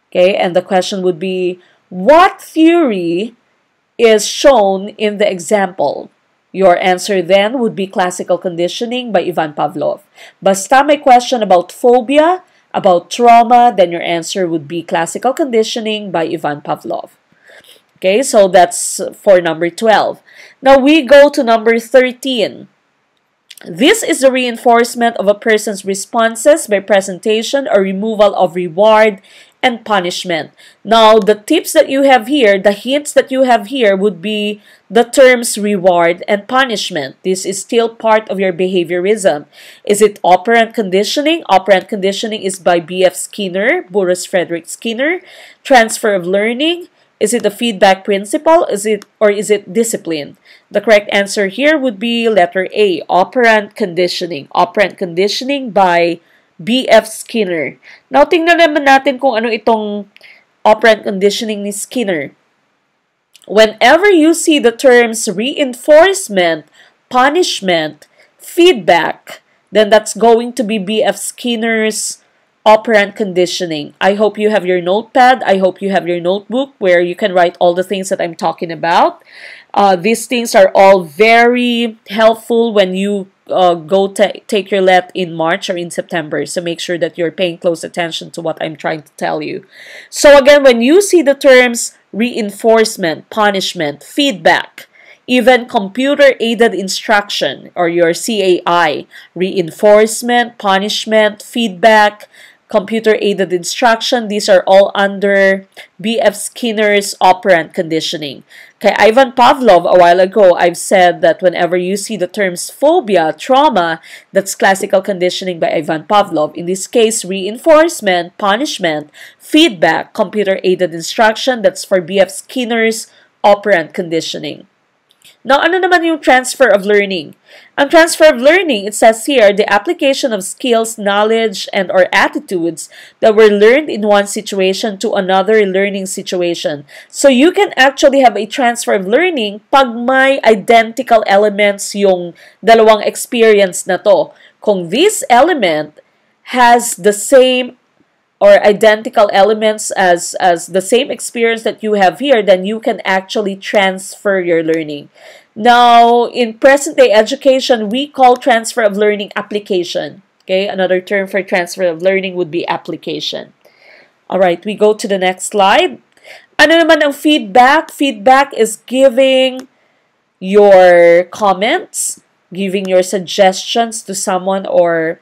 Okay, and the question would be, what theory is shown in the example? Your answer then would be classical conditioning by Ivan Pavlov. Basta may question about phobia, about trauma, then your answer would be classical conditioning by Ivan Pavlov. Okay, so that's for number 12. Now we go to number 13. This is the reinforcement of a person's responses by presentation or removal of reward and punishment. Now, the tips that you have here, the hints that you have here would be the terms reward and punishment. This is still part of your behaviorism. Is it operant conditioning? Operant conditioning is by B.F. Skinner, Boris Frederick Skinner. Transfer of learning. Is it a feedback principle? Is it discipline? The correct answer here would be letter A, operant conditioning. Operant conditioning by B.F. Skinner. Now, tingnan naman natin kung ano itong operant conditioning ni Skinner. Whenever you see the terms reinforcement, punishment, feedback, then that's going to be B.F. Skinner's operant conditioning. I hope you have your notepad. I hope you have your notebook where you can write all the things that I'm talking about. These things are all very helpful when you go take your let in March or in September. So make sure that you're paying close attention to what I'm trying to tell you. So again, when you see the terms reinforcement, punishment, feedback, even computer-aided instruction or your CAI, reinforcement, punishment, feedback, computer-aided instruction, these are all under B.F. Skinner's operant conditioning. Okay, Ivan Pavlov, a while ago, I've said that whenever you see the terms phobia, trauma, that's classical conditioning by Ivan Pavlov. In this case, reinforcement, punishment, feedback, computer-aided instruction, that's for B.F. Skinner's operant conditioning. Now, ano naman yung transfer of learning? Ang transfer of learning, it says here, the application of skills, knowledge, and or attitudes that were learned in one situation to another learning situation. So, you can actually have a transfer of learning pag may identical elements yung dalawang experience na to. Kung this element has the same or identical elements as the same experience that you have here, then you can actually transfer your learning. Now, in present-day education, we call transfer of learning application. Okay, another term for transfer of learning would be application. All right, we go to the next slide. Ano naman ang feedback? Feedback is giving your comments, giving your suggestions to someone or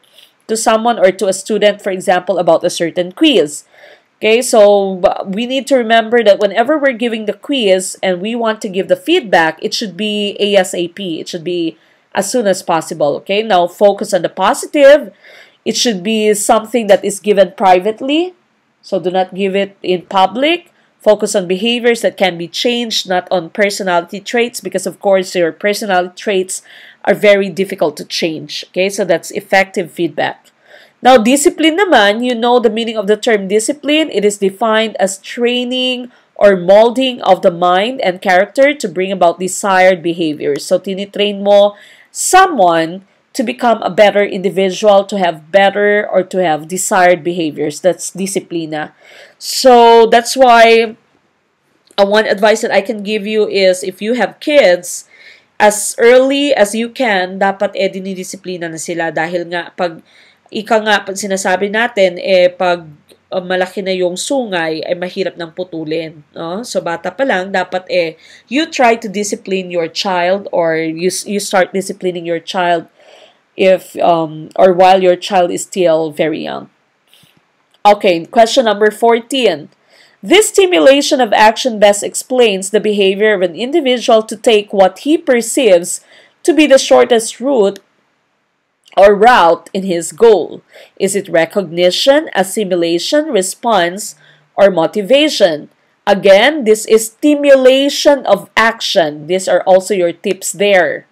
to a student, for example, about a certain quiz. Okay, so we need to remember that whenever we're giving the quiz and we want to give the feedback, it should be ASAP. It should be as soon as possible. Okay, now focus on the positive. It should be something that is given privately. So do not give it in public. Focus on behaviors that can be changed, not on personality traits, because of course your personality traits are very difficult to change. Okay, so that's effective feedback. Now, discipline naman, you know the meaning of the term discipline. It is defined as training or molding of the mind and character to bring about desired behaviors. So, tinitrain mo someone to become a better individual, to have better or to have desired behaviors. That's disciplina. So, that's why one advice that I can give you is if you have kids, as early as you can, dapat dinidisiplina na sila dahil nga pag sinasabi natin, pag malaki na yung sungay, ay mahirap nang putulin. No? So, bata pa lang, dapat you try to discipline your child or you start disciplining your child if, or while your child is still very young. Okay, question number 14. This stimulation of action best explains the behavior of an individual to take what he perceives to be the shortest route or route in his goal. Is it recognition, assimilation, response, or motivation? Again, this is stimulation of action. These are also your tips there.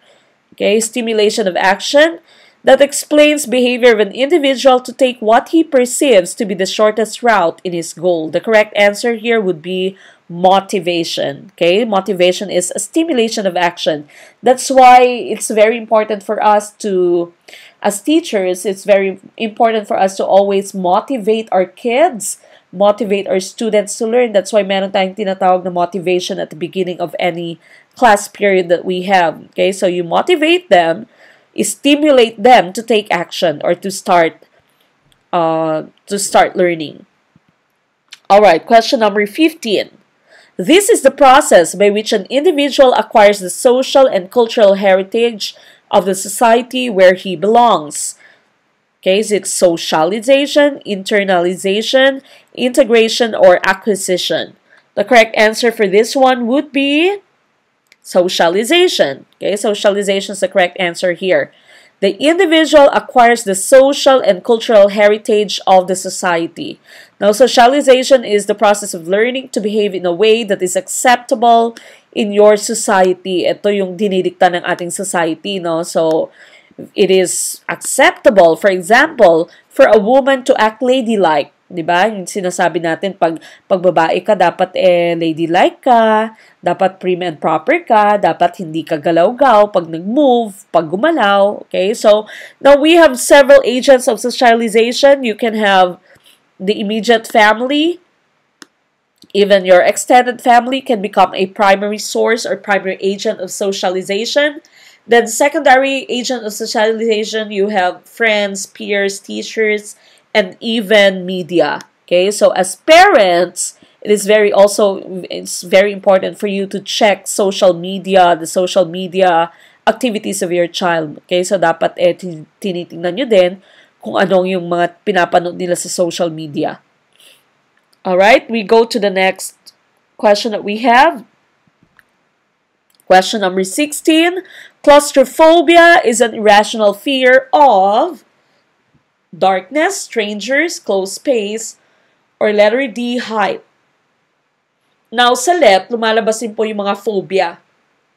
Okay, stimulation of action that explains behavior of an individual to take what he perceives to be the shortest route in his goal. The correct answer here would be motivation. Okay, motivation is a stimulation of action. That's why it's very important for us to, as teachers, it's very important for us to always motivate our kids, motivate our students to learn. That's why meron tayong tinatawag na motivation at the beginning of any class period that we have. Okay, so you motivate them, stimulate them to take action or to start learning. All right, question number 15. This is the process by which an individual acquires the social and cultural heritage of the society where he belongs. Okay, is it socialization, internalization, integration, or acquisition? The correct answer for this one would be socialization. Okay, socialization is the correct answer here. The individual acquires the social and cultural heritage of the society. Now, socialization is the process of learning to behave in a way that is acceptable in your society. Ito yung dinidikta ng ating society, no? So, it is acceptable, for example, for a woman to act ladylike. Diba? Yung sinasabi natin, pag babae ka, dapat ladylike ka, dapat prim and proper ka, dapat hindi ka galaw-gaw pag nag-move, pag gumalaw. Okay? So, now we have several agents of socialization. You can have the immediate family. Even your extended family can become a primary source or primary agent of socialization. Then secondary agent of socialization, you have friends, peers, teachers, and even media. Okay, so as parents, it's very important for you to check social media, the social media activities of your child. Okay, so dapat tinitingnan nyo din kung anong yung mga pinapanood nila sa social media. Alright, we go to the next question that we have. Question number 16. Claustrophobia is an irrational fear of darkness, strangers, closed space, or letter D, height. Now, sa LET, lumalabas din po yung mga phobia.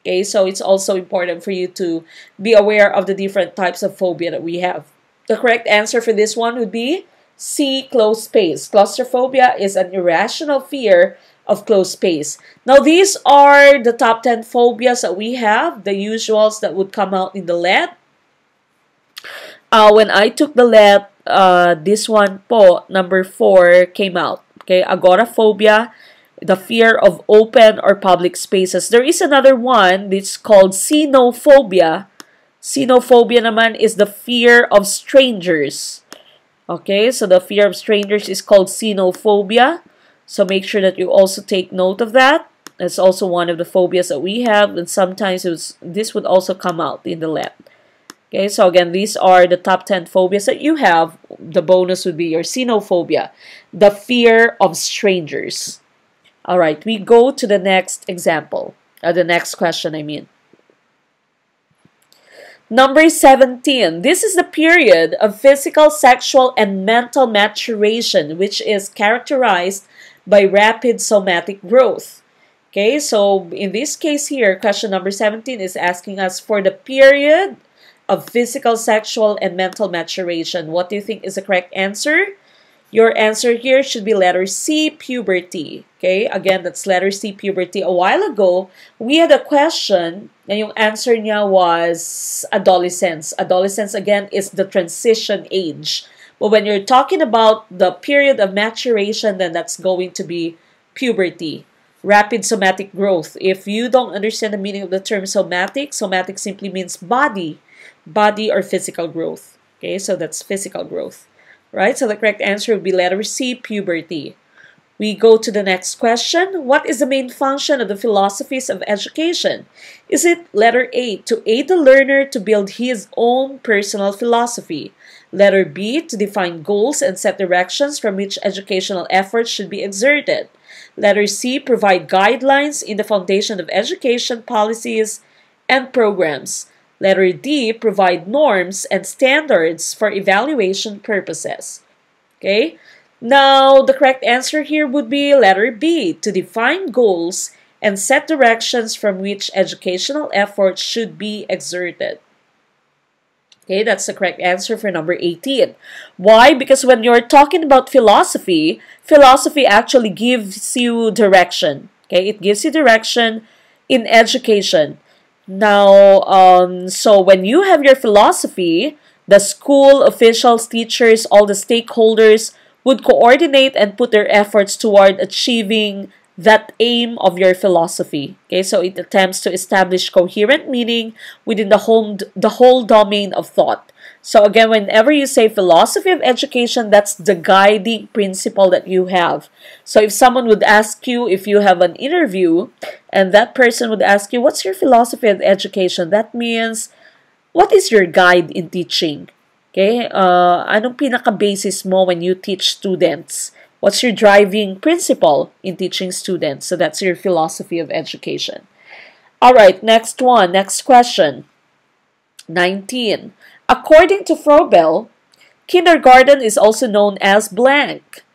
Okay, so it's also important for you to be aware of the different types of phobia that we have. The correct answer for this one would be C, closed space. Claustrophobia is an irrational fear of closed space. Now, these are the top 10 phobias that we have, the usuals that would come out in the LET. When I took the LET, this one po, number 4, came out. Okay, agoraphobia, the fear of open or public spaces. There is another one that's called xenophobia. Xenophobia naman is the fear of strangers. Okay, so the fear of strangers is called xenophobia. So make sure that you also take note of that. That's also one of the phobias that we have, and sometimes this would also come out in the LET. Okay, so again, these are the top 10 phobias that you have. The bonus would be your xenophobia, the fear of strangers. All right, we go to the next example, the next question, I mean. Number 17. This is the period of physical, sexual, and mental maturation, which is characterized by rapid somatic growth. Okay, so in this case here, question number 17 is asking us for the period of physical, sexual, and mental maturation. What do you think is the correct answer? Your answer here should be letter C, puberty. Okay, again, that's letter C, puberty. A while ago, we had a question, and yung answer niya was adolescence. Adolescence, again, is the transition age. But when you're talking about the period of maturation, then that's going to be puberty. Rapid somatic growth. If you don't understand the meaning of the term somatic, somatic simply means body or physical growth. Okay, so that's physical growth. Right, so the correct answer would be letter C, puberty. We go to the next question. What is the main function of the philosophies of education? Is it letter A, to aid the learner to build his own personal philosophy? Letter B, to define goals and set directions from which educational efforts should be exerted? Letter C, provide guidelines in the foundation of education policies and programs? Letter D, provide norms and standards for evaluation purposes. Okay? Now, the correct answer here would be letter B, to define goals and set directions from which educational efforts should be exerted. Okay, that's the correct answer for number 18. Why? Because when you're talking about philosophy, philosophy actually gives you direction. Okay, it gives you direction in education. Now, so when you have your philosophy, the school officials, teachers, all the stakeholders would coordinate and put their efforts toward achieving that aim of your philosophy. Okay, so it attempts to establish coherent meaning within the whole domain of thought. So again, whenever you say philosophy of education, that's the guiding principle that you have. So if someone would ask you, if you have an interview, and that person would ask you, what's your philosophy of education? That means, what is your guide in teaching? Okay, anong pinaka-basis mo when you teach students? What's your driving principle in teaching students? So that's your philosophy of education. All right, next one, next question. 19. According to Froebel, kindergarten is also known as blank.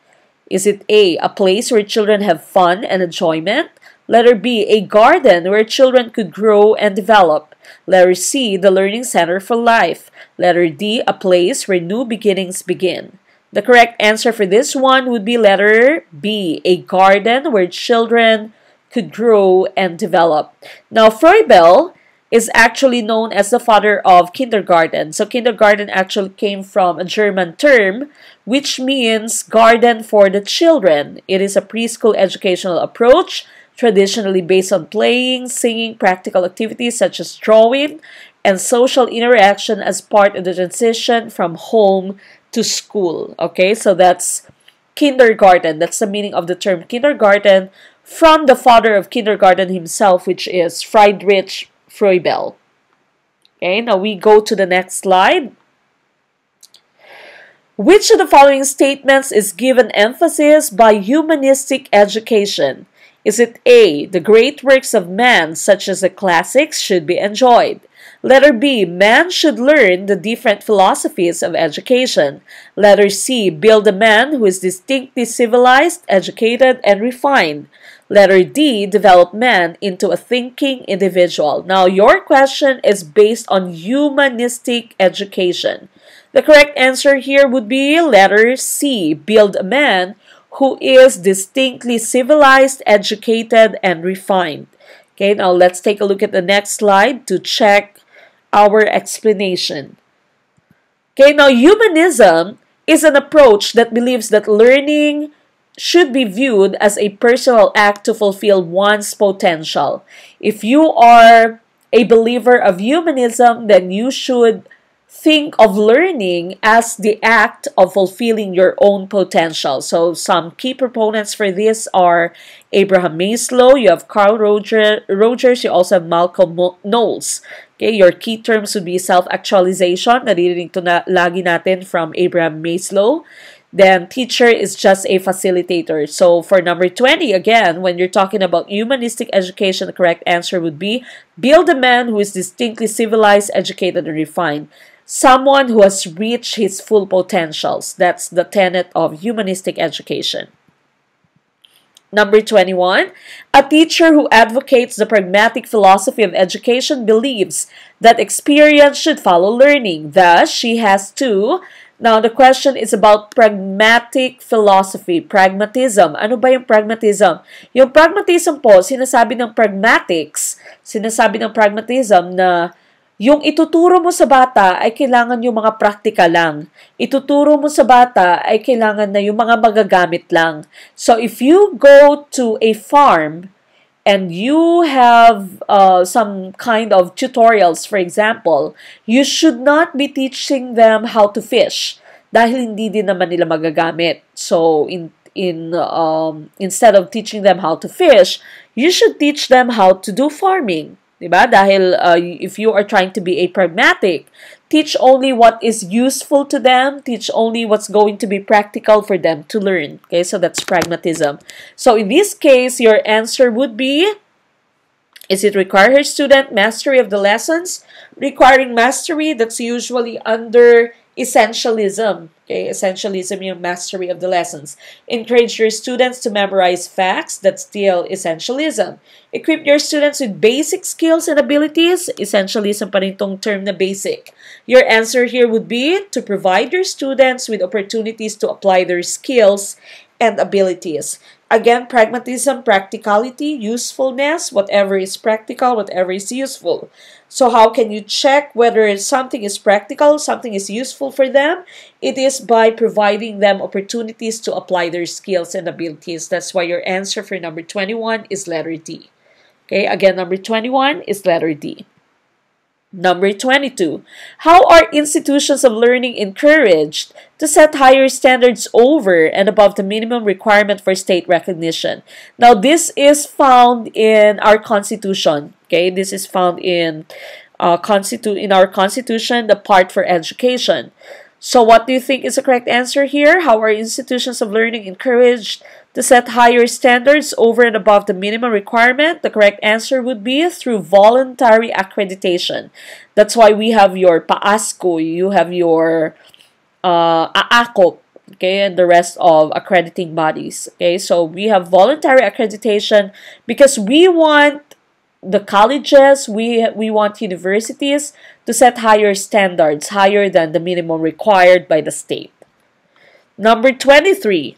Is it A, a place where children have fun and enjoyment? Letter B, a garden where children could grow and develop. Letter C, the learning center for life. Letter D, a place where new beginnings begin. The correct answer for this one would be letter B, a garden where children could grow and develop. Now, Froebel is actually known as the father of kindergarten. So kindergarten actually came from a German term, which means garden for the children. It is a preschool educational approach, traditionally based on playing, singing, practical activities such as drawing, and social interaction as part of the transition from home to school. Okay, so that's kindergarten. That's the meaning of the term kindergarten from the father of kindergarten himself, which is Friedrich Froebel. Okay, now we go to the next slide. Which of the following statements is given emphasis by humanistic education? Is it A, the great works of man, such as the classics, should be enjoyed? Letter B, man should learn the different philosophies of education. Letter C, build a man who is distinctly civilized, educated, and refined. Letter D, develop man into a thinking individual. Now, your question is based on humanistic education. The correct answer here would be letter C, build a man who is distinctly civilized, educated, and refined. Okay, now let's take a look at the next slide to check our explanation. Okay, now humanism is an approach that believes that learning should be viewed as a personal act to fulfill one's potential. If you are a believer of humanism, then you should think of learning as the act of fulfilling your own potential. So some key proponents for this are Abraham Maslow, you have Carl Rogers, you also have Malcolm Knowles. Okay, your key terms would be self-actualization, naririnig to na lagi natin from Abraham Maslow. Then teacher is just a facilitator. So for number 20, again, when you're talking about humanistic education, the correct answer would be build a man who is distinctly civilized, educated, and refined. Someone who has reached his full potentials. That's the tenet of humanistic education. Number 21, a teacher who advocates the pragmatic philosophy of education believes that experience should follow learning. Thus, she has to. Now, the question is about pragmatic philosophy, pragmatism. Ano ba yung pragmatism? Yung pragmatism po, sinasabi ng pragmatics, sinasabi ng pragmatism na yung ituturo mo sa bata ay kailangan yung mga praktika lang. Ituturo mo sa bata ay kailangan na yung mga magagamit lang. So, if you go to a farm and you have some kind of tutorials, for example, you should not be teaching them how to fish dahil hindi din naman nila magagamit. So, instead of teaching them how to fish, you should teach them how to do farming. Diba? Dahil if you are trying to be a pragmatic, teach only what is useful to them, teach only what's going to be practical for them to learn. Okay, so that's pragmatism. So in this case, your answer would be, is it require her student mastery of the lessons? Requiring mastery, that's usually under essentialism. Okay, essentialism, yung mastery of the lessons. Encourage your students to memorize facts, that's still essentialism. Equip your students with basic skills and abilities, essentialism pa rin tong term na basic. Your answer here would be to provide your students with opportunities to apply their skills and abilities. Again, pragmatism, practicality, usefulness, whatever is practical, whatever is useful. So how can you check whether something is practical, something is useful for them? It is by providing them opportunities to apply their skills and abilities. That's why your answer for number 21 is letter D. Okay, again, number 21 is letter D. Number 22, how are institutions of learning encouraged to set higher standards over and above the minimum requirement for state recognition? Now, this is found in our Constitution. Okay, this is found in our Constitution, the part for education. So, what do you think is the correct answer here? How are institutions of learning encouraged to set higher standards over and above the minimum requirement? The correct answer would be through voluntary accreditation. That's why we have your PAASCO, you have your AACOP, okay, and the rest of accrediting bodies. Okay, so we have voluntary accreditation because we want the colleges, we want universities to set higher standards, higher than the minimum required by the state. Number 23.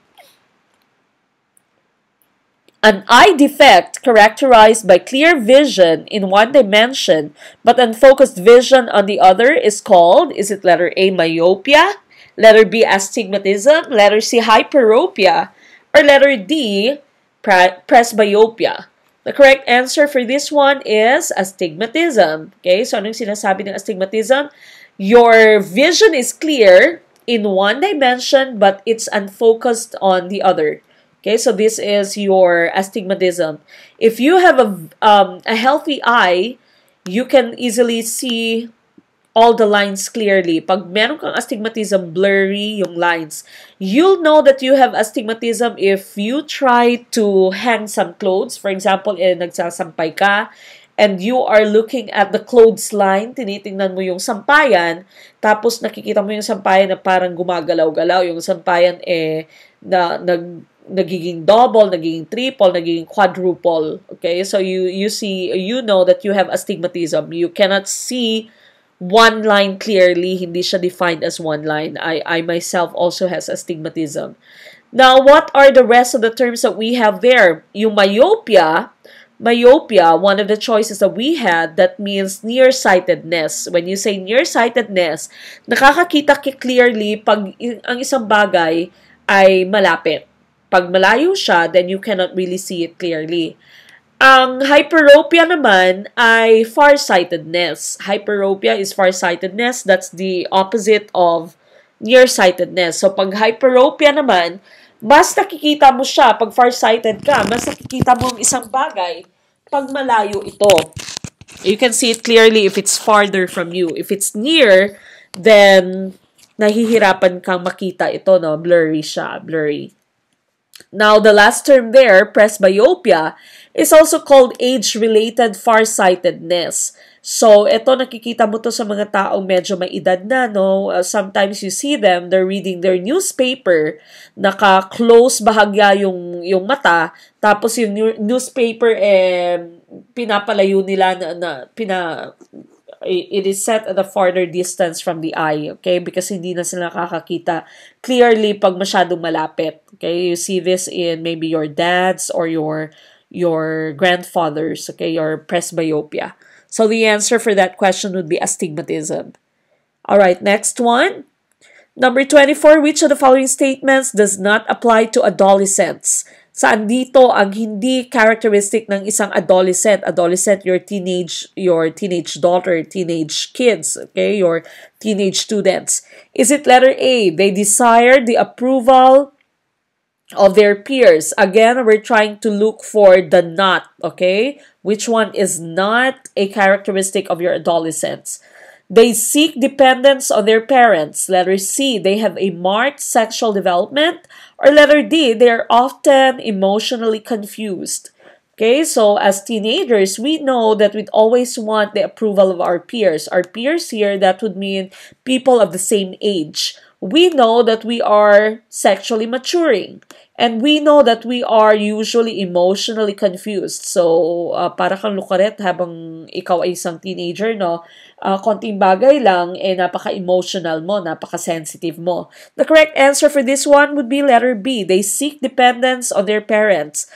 An eye defect characterized by clear vision in one dimension but unfocused vision on the other is called, is it letter A, myopia, letter B, astigmatism, letter C, hyperopia, or letter D, presbyopia? The correct answer for this one is astigmatism. Okay, so anong sinasabi ng astigmatism? Your vision is clear in one dimension but it's unfocused on the other. Okay, so this is your astigmatism. If you have a healthy eye, you can easily see all the lines clearly. Pag meron kang astigmatism, blurry yung lines. You'll know that you have astigmatism if you try to hang some clothes. For example, nagsasampay ka, and you are looking at the clothes line, tinitingnan mo yung sampayan, tapos nakikita mo yung sampayan na parang gumagalaw-galaw, yung sampayan nagiging double, nagiging triple, nagiging quadruple. Okay? So you know that you have astigmatism. You cannot see one line clearly, hindi siya defined as one line. I myself also has astigmatism. Now, what are the rest of the terms that we have there? Yung myopia, one of the choices that we had, that means nearsightedness. When you say nearsightedness, nakakakita ka clearly pag ang isang bagay ay malapit. Pag malayo siya, then you cannot really see it clearly. Ang hyperopia naman ay farsightedness. Hyperopia is farsightedness. That's the opposite of nearsightedness. So, pag hyperopia naman, mas nakikita mo siya. Pag farsighted ka, mas nakikita mo ang isang bagay pag malayo ito. You can see it clearly if it's farther from you. If it's near, then nahihirapan kang makita ito, no? Blurry siya. Blurry. Now, the last term there, presbyopia, is also called age-related farsightedness. So, ito nakikita mo to sa mga taong medyo may edad na, no? Sometimes you see them, they're reading their newspaper, naka-close bahagya yung mata, tapos yung newspaper, pinapalayo nila it is set at a farther distance from the eye, okay? Because hindi na sila nakakakita clearly pag masyadong malapit. Okay? You see this in maybe your dads or your grandfathers, okay? Your presbyopia. So the answer for that question would be astigmatism. All right, next one. Number 24, which of the following statements does not apply to adolescents? Saan dito ang hindi characteristic ng isang adolescent? Adolescent, your teenage daughter, teenage kids, okay? Your teenage students. Is it letter A, they desire the approval of their peers? Again, we're trying to look for the not, okay? Which one is not a characteristic of your adolescents? They seek dependence on their parents. Letter C, they have a marked sexual development. Or letter D, they are often emotionally confused. Okay, so as teenagers, we know that we always want the approval of our peers. Our peers here, that would mean people of the same age. We know that we are sexually maturing. And we know that we are usually emotionally confused. So, para kang lukaret habang ikaw ay isang teenager, no? Konting bagay lang, napaka-emotional mo, napaka-sensitive mo. The correct answer for this one would be letter B. They seek dependence on their parents.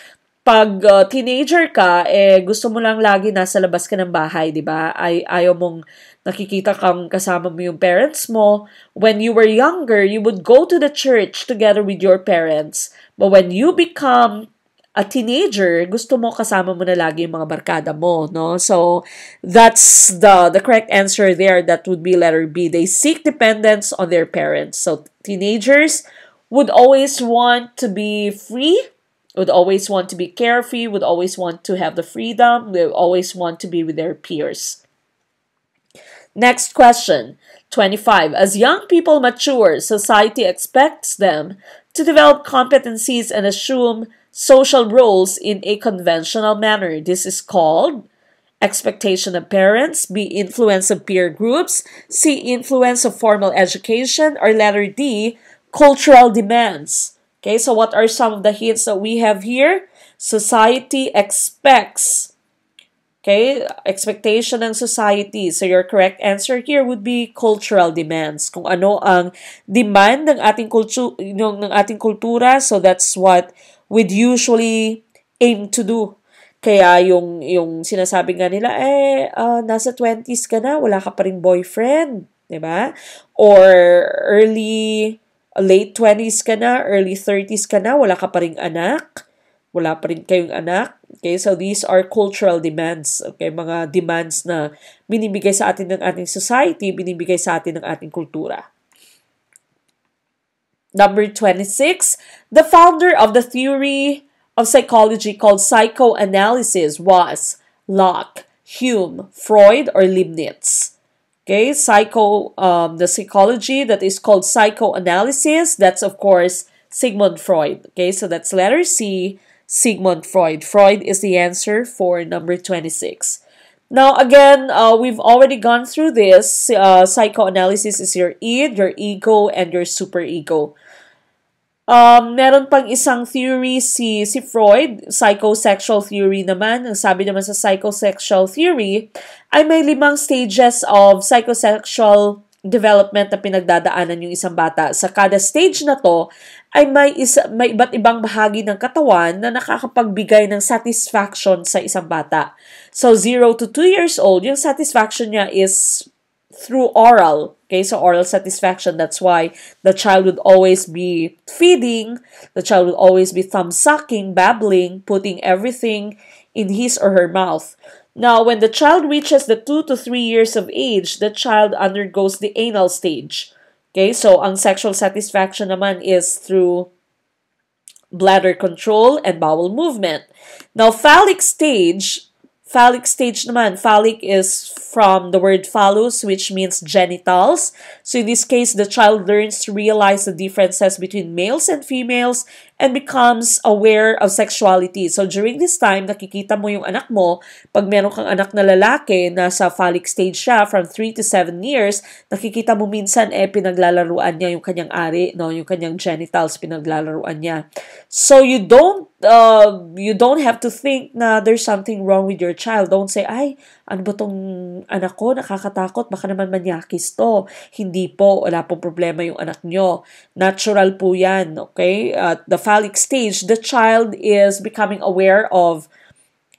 Pag teenager ka, gusto mo lang lagi nasa labas ka ng bahay, di ba? Ayaw mong nakikita kang kasama mo yung parents mo. When you were younger, you would go to the church together with your parents. But when you become a teenager, gusto mo kasama mo na lagi yung mga barkada mo, no? So, that's the correct answer there. That would be letter B. They seek dependence on their parents. So, teenagers would always want to be free, would always want to be carefree, would always want to have the freedom, they always want to be with their peers. Next question, 25. As young people mature, society expects them to develop competencies and assume social roles in a conventional manner. This is called expectation of parents, B, influence of peer groups, C, influence of formal education, or letter D, cultural demands. Okay, so what are some of the hints that we have here? Society expects. Okay, expectation ng society. So your correct answer here would be cultural demands. Kung ano ang demand ng ating kultura, so that's what we'd usually aim to do. Kaya yung sinasabi nga nila, nasa 20s ka na, wala ka pa ring boyfriend, 'di ba? Or late 20s ka na, early 30s ka na, wala ka pa ring anak. wala pa rin kayong anak. Okay, so these are cultural demands. Okay, mga demands na binibigay sa atin ng ating society, binibigay sa atin ng ating kultura. Number 26, the founder of the theory of psychology called psychoanalysis was Locke, Hume, Freud, or Leibniz. Okay, the psychology that is called psychoanalysis, that's of course Sigmund Freud. Okay, so that's letter C, Sigmund Freud. Freud is the answer for number 26. Now, again, we've already gone through this. Psychoanalysis is your id, your ego, and your superego. Meron pang isang theory si Freud, psychosexual theory naman. Ang sabi naman sa psychosexual theory ay may 5 stages of psychosexual development na pinagdadaanan yung isang bata. Sa kada stage na to ay may iba't ibang bahagi ng katawan na nakakapagbigay ng satisfaction sa isang bata. So 0 to 2 years old, yung satisfaction niya is through oral. Okay, so oral satisfaction. That's why the child would always be feeding, the child would always be thumb-sucking, babbling, putting everything in his or her mouth. Now, when the child reaches the 2 to 3 years of age, the child undergoes the anal stage. Okay, so ang sexual satisfaction naman is through bladder control and bowel movement. Now, phallic stage naman, phallic is from the word phallus, which means genitals. So in this case, the child learns to realize the differences between males and females and becomes aware of sexuality. So during this time, nakikita mo yung anak mo, pag meron kang anak na lalaki, nasa phallic stage siya from 3 to 7 years, nakikita mo minsan pinaglalaruan niya yung kanyang ari, no, yung kanyang genitals, pinaglalaruan niya. So you don't have to think na there's something wrong with your child. Don't say, ay, ano ba tong anak ko? Nakakatakot. Baka naman manyakis to. Hindi po. Wala pong problema yung anak nyo. Natural po yan. Okay? At the phallic stage, the child is becoming aware of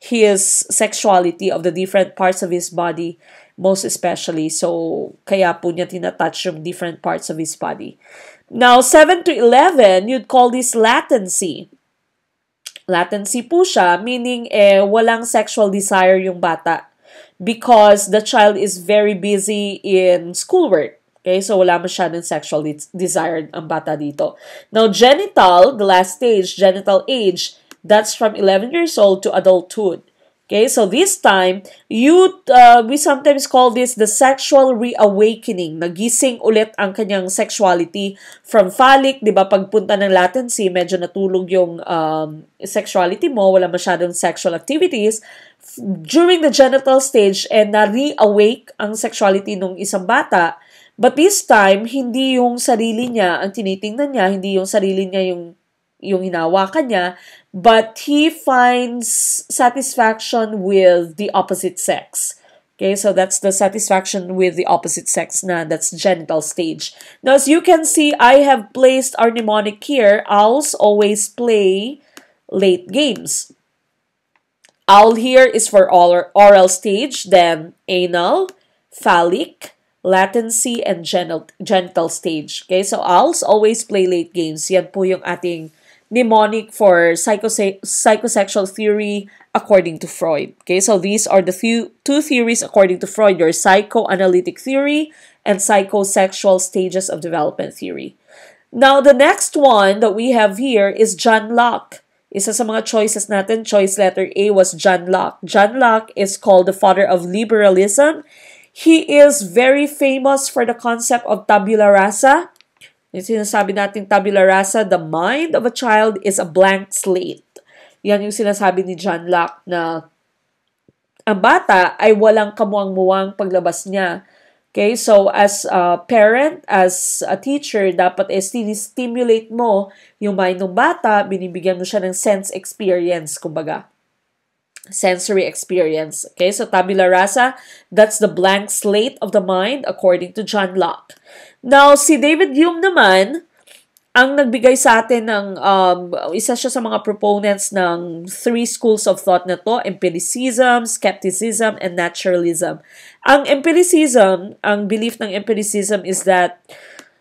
his sexuality, of the different parts of his body, most especially. So, kaya po niya tinatouch yung different parts of his body. Now, 7 to 11, you'd call this latency. Latency po siya, meaning walang sexual desire yung bata because the child is very busy in schoolwork. Okay, so wala masyadong sexual desire ang bata dito. Now, genital, the last stage, genital age, that's from 11 years old to adulthood. Okay, so this time, we sometimes call this the sexual reawakening. Nagising ulit ang kanyang sexuality from phallic, di ba, pagpunta ng latency, medyo natulog yung sexuality mo, wala masyadong sexual activities. During the genital stage, na-reawake ang sexuality ng isang bata, but this time, hindi yung sarili niya ang tinitingnan niya, hindi yung sarili niya yung hinawakan niya, but he finds satisfaction with the opposite sex. Okay, so that's the satisfaction with the opposite sex na, that's genital stage. Now, as you can see, I have placed our mnemonic here. Owls always play late games. Owl here is for oral stage, then anal, phallic, latency, and genital stage. Okay, so owls always play late games. Yan po yung ating mnemonic for psychosexual theory according to Freud. Okay, so these are the two theories according to Freud, your psychoanalytic theory and psychosexual stages of development theory. Now, the next one that we have here is John Locke. Isa sa mga choices natin, choice letter A was John Locke. John Locke is called the father of liberalism. He is very famous for the concept of tabula rasa. Yung sinasabi natin tabula rasa, the mind of a child is a blank slate. Yan yung sinasabi ni John Locke na ang bata ay walang kamuang-muwang paglabas niya. Okay, so as a parent, as a teacher, dapat stimulate mo yung mind ng bata, binibigyan mo siya ng sense experience, kumbaga. Sensory experience. Okay, so tabula rasa, that's the blank slate of the mind according to John Locke. Now, si David Hume naman, ang nagbigay sa atin ng, isa siya sa mga proponents ng 3 schools of thought na to, empiricism, skepticism, and naturalism. Ang empiricism, ang belief ng empiricism is that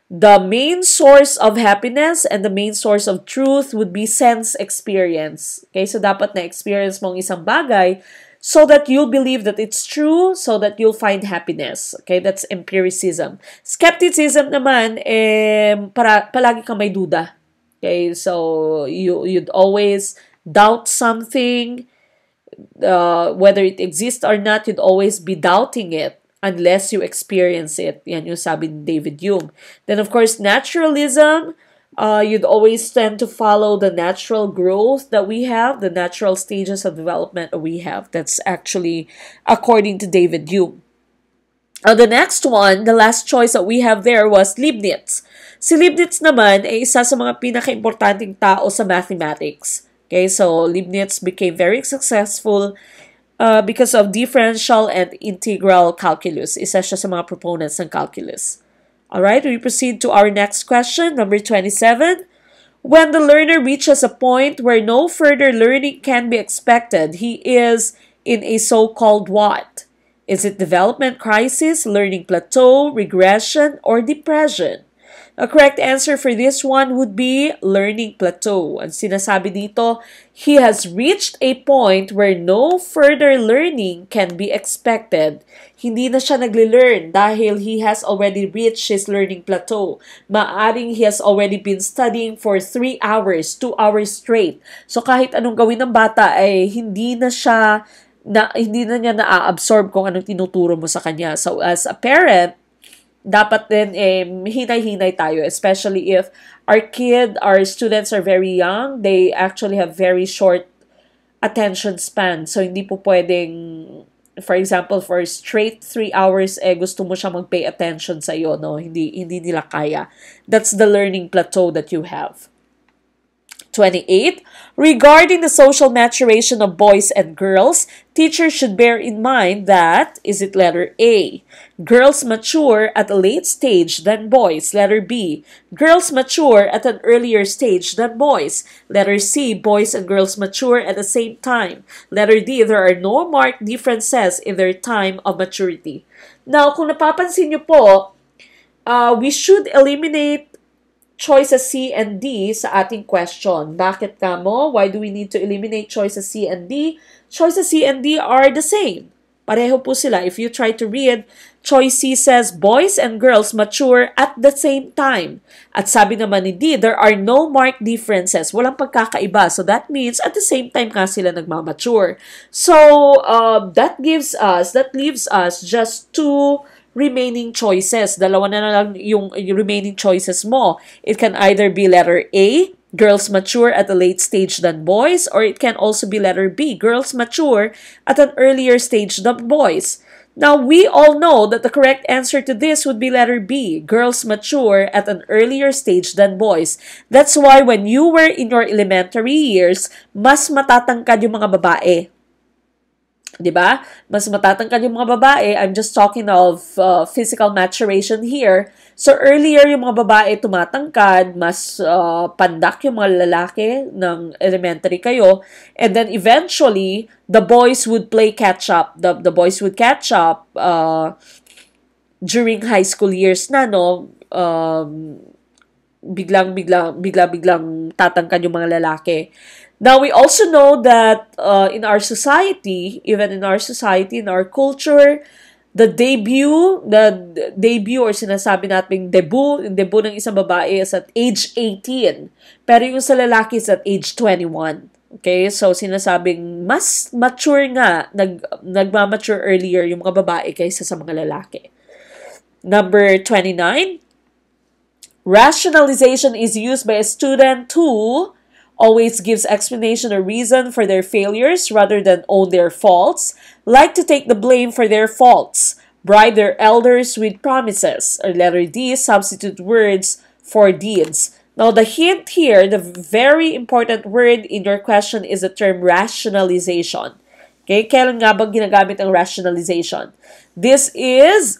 The main source of happiness and the main source of truth would be sense experience. Okay, so dapat na-experience mong isang bagay so that you'll believe that it's true, so that you'll find happiness. Okay, that's empiricism. Skepticism naman, palagi kang may duda. Okay, so you'd always doubt something, whether it exists or not, you'd always be doubting it unless you experience it. Yan yung sabi ni David Hume. Then, of course, naturalism, you'd always tend to follow the natural growth that we have, the natural stages of development that we have. That's actually according to David Hume. The next one, the last choice that we have there was Leibniz. Si Leibniz naman ay isa sa mga pinaka-importanting tao sa mathematics. Okay, so Leibniz became very successful because of differential and integral calculus. Isa siya sa mga proponents ng calculus. Alright, we proceed to our next question, number 27. When the learner reaches a point where no further learning can be expected, he is in a so-called what? Is it development crisis, learning plateau, regression, or depression? A correct answer for this one would be learning plateau. Ang sinasabi dito, he has reached a point where no further learning can be expected. Hindi na siya nagle-learn dahil he has already reached his learning plateau. Maaring he has already been studying for 3 hours, 2 hours straight. So kahit anong gawin ng bata ay hindi na niya na-absorb kung anong tinuturo mo sa kanya. So as a parent, dapat din hinay-hinay tayo, especially if our students are very young, they actually have very short attention span. So hindi po pwedeng, for example, for straight 3 hours, gusto mo siya mag-pay attention sa iyo, no? Hindi nila kaya. That's the learning plateau that you have. 28. Regarding the social maturation of boys and girls, teachers should bear in mind that, is it letter A, girls mature at a late stage than boys. Letter B, girls mature at an earlier stage than boys. Letter C, boys and girls mature at the same time. Letter D, there are no marked differences in their time of maturity. Now, kung napapansin niyo po, we should eliminate choices C and D sa ating question. Bakit kamo? Why do we need to eliminate choices C and D? Choices C and D are the same. Pareho po sila. If you try to read, choice C says, boys and girls mature at the same time. At sabi naman ni D, there are no marked differences. Walang pagkakaiba. So that means at the same time nga sila nagmamature. So that leaves us just two remaining choices. Dalawa na lang yung remaining choices mo. It can either be letter A, girls mature at a late stage than boys, or it can also be letter B, girls mature at an earlier stage than boys. Now, we all know that the correct answer to this would be letter B, girls mature at an earlier stage than boys. That's why when you were in your elementary years, mas matatangkad yung mga babae. Diba? Mas matatangkad yung mga babae. I'm just talking of physical maturation here. So, earlier yung mga babae tumatangkad, mas pandak yung mga lalaki ng elementary kayo. And then, eventually, the boys would play catch-up. The boys would catch up during high school years na, no? Biglang tatangkad yung mga lalaki. Now, we also know that in our society, even in our society, in our culture, the debut or sinasabi natin debut ng isang babae is at age 18. Pero yung sa lalaki is at age 21. Okay? So, sinasabing mas mature nga, nagmamature earlier yung mga babae kaysa sa mga lalaki. Number 29, rationalization is used by a student who always gives explanation or reason for their failures rather than own their faults, like to take the blame for their faults, bribe their elders with promises, or letter D, substitute words for deeds. Now, the hint here, the very important word in your question is the term rationalization. Okay, kailan nga ba ginagamit ang rationalization? This is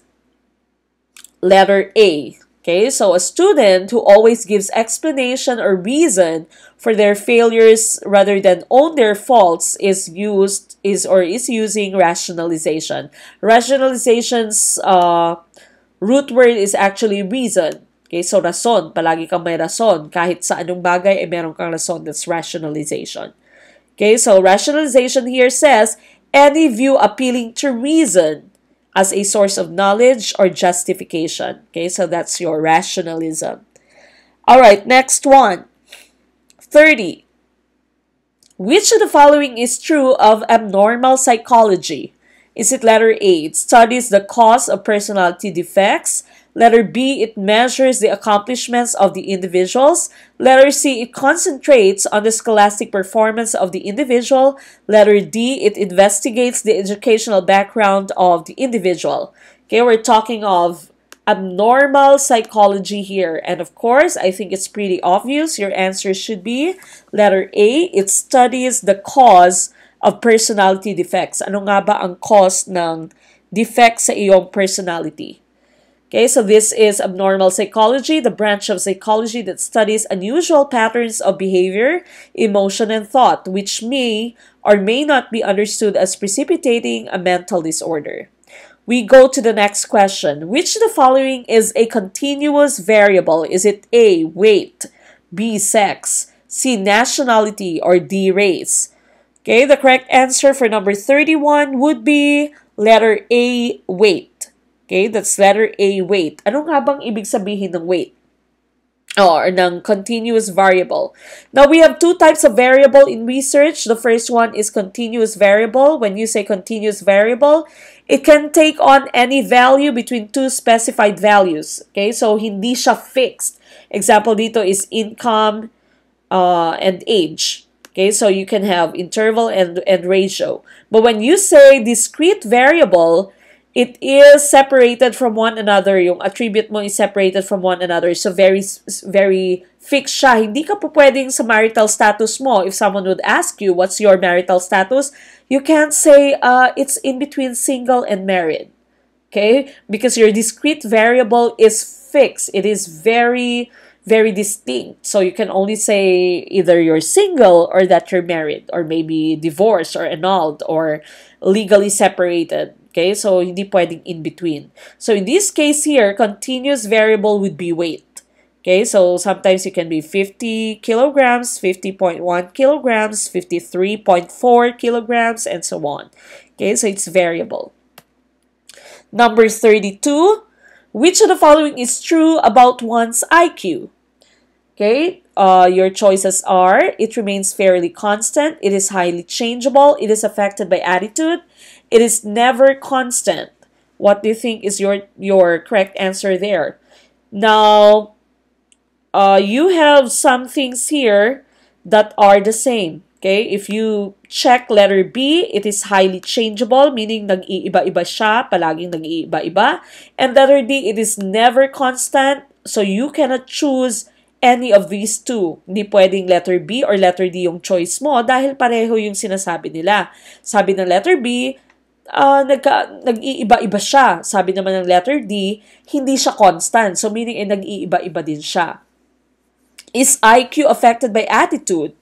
letter A. Okay, so a student who always gives explanation or reason for their failures rather than own their faults is using rationalization. Rationalization's root word is actually reason. Okay, so rason, palagi kang may rason. Kahit sa anong bagay, meron kang rason. That's rationalization. Okay, so rationalization here says, any view appealing to reason as a source of knowledge or justification. Okay, so that's your rationalism. All right, next one. 30. Which of the following is true of abnormal psychology? Is it letter A, it studies the cause of personality defects? Letter B, it measures the accomplishments of the individuals. Letter C, it concentrates on the scholastic performance of the individual. Letter D, it investigates the educational background of the individual. Okay, we're talking of abnormal psychology here. And of course, I think it's pretty obvious. Your answer should be letter A, it studies the cause of personality defects. Ano nga ba ang cause ng defects sa iyong personality? Okay, so this is abnormal psychology, the branch of psychology that studies unusual patterns of behavior, emotion, and thought, which may or may not be understood as precipitating a mental disorder. We go to the next question. Which of the following is a continuous variable? Is it A, weight, B, sex, C, nationality, or D, race? Okay, the correct answer for number 31 would be letter A, weight. Okay, that's letter A, weight. Ano nga bang ibig sabihin ng weight? Or ng continuous variable. Now, we have two types of variable in research. The first one is continuous variable. When you say continuous variable, it can take on any value between two specified values. Okay, so hindi siya fixed. Example dito is income and age. Okay, so you can have interval and ratio. But when you say discrete variable, it is separated from one another. Yung attribute mo is separated from one another. So very fixed siya. Hindi ka po pwedeng sa marital status mo. If someone would ask you, what's your marital status? You can't say, it's in between single and married. Okay? Because your discrete variable is fixed. It is very distinct. So you can only say either you're single or that you're married, or maybe divorced or annulled or legally separated. Okay, so hindi pwedeng in between. So in this case here, continuous variable would be weight. Okay, so sometimes it can be 50 kilograms, 50.1 kilograms, 53.4 kilograms, and so on. Okay, so it's variable. Number 32. Which of the following is true about one's IQ? Okay, your choices are, it remains fairly constant, it is highly changeable, it is affected by attitude, it is never constant. What do you think is your correct answer there? Now, you have some things here that are the same. Okay, if you check letter B, it is highly changeable, meaning nag-iiba-iba siya, palaging nag-iiba-iba. And letter D, it is never constant, so you cannot choose any of these two. Hindi pwedeng letter B or letter D yung choice mo dahil pareho yung sinasabi nila. Sabi ng letter B, nag-iiba-iba siya. Sabi naman ng letter D, hindi siya constant. So meaning nag-iiba-iba din siya. Is IQ affected by attitude?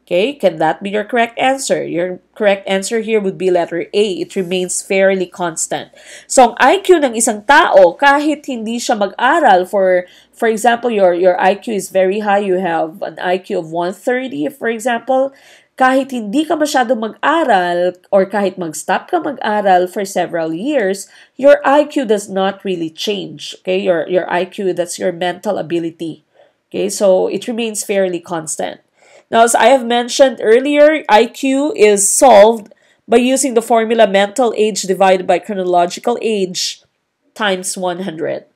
Okay, can that be your correct answer? Your correct answer here would be letter A. It remains fairly constant. So, ang IQ ng isang tao, kahit hindi siya mag-aral, for example, your IQ is very high, you have an IQ of 130, for example, kahit hindi ka masyado mag-aral, or kahit mag-stop ka mag-aral for several years, your IQ does not really change. Okay, your IQ, that's your mental ability. Okay, so it remains fairly constant. Now, as I have mentioned earlier, IQ is solved by using the formula mental age divided by chronological age times 100.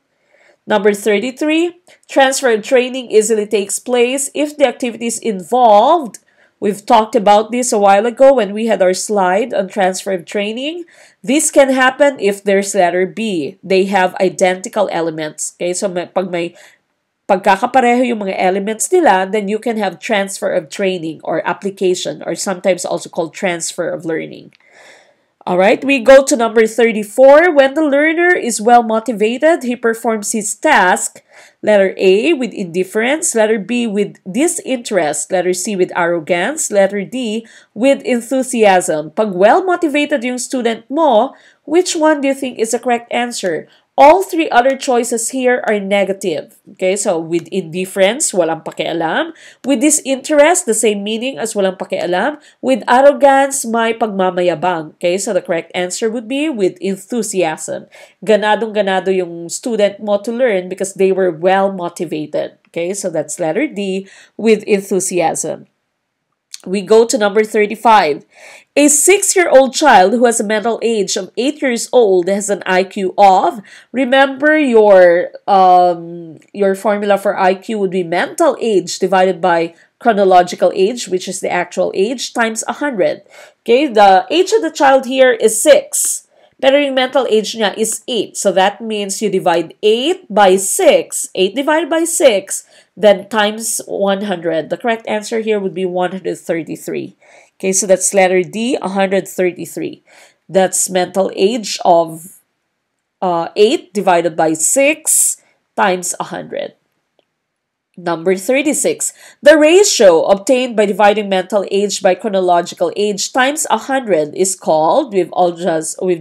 Number 33, transfer of training easily takes place if the activities involved, we've talked about this a while ago when we had our slide on transfer of training. This can happen if there's letter B. They have identical elements. Okay, so pag may pagkakapareho yung mga elements nila, then you can have transfer of training or application, or sometimes also called transfer of learning. All right, we go to number 34. When the learner is well motivated, he performs his task, letter A, with indifference, letter B, with disinterest, letter C, with arrogance, letter D, with enthusiasm. Pag well motivated yung student mo, which one do you think is the correct answer? All three other choices here are negative. Okay, so with indifference, walang pakialam. With disinterest, the same meaning as walang pakialam. With arrogance, may pagmamayabang. Okay, so the correct answer would be with enthusiasm. Ganadong-ganado yung student mo to learn because they were well motivated. Okay, so that's letter D, with enthusiasm. We go to number 35. A 6-year-old child who has a mental age of 8 years old has an IQ of, remember your formula for IQ would be mental age divided by chronological age, which is the actual age, times 100. Okay, the age of the child here is 6. Pero yung mental age niya is 8. So that means you divide 8 by 6. 8 divided by 6, then times 100. The correct answer here would be 133. Okay, so that's letter D, 133. That's mental age of 8 divided by 6 times 100. Number 36. The ratio obtained by dividing mental age by chronological age times 100 is called, we've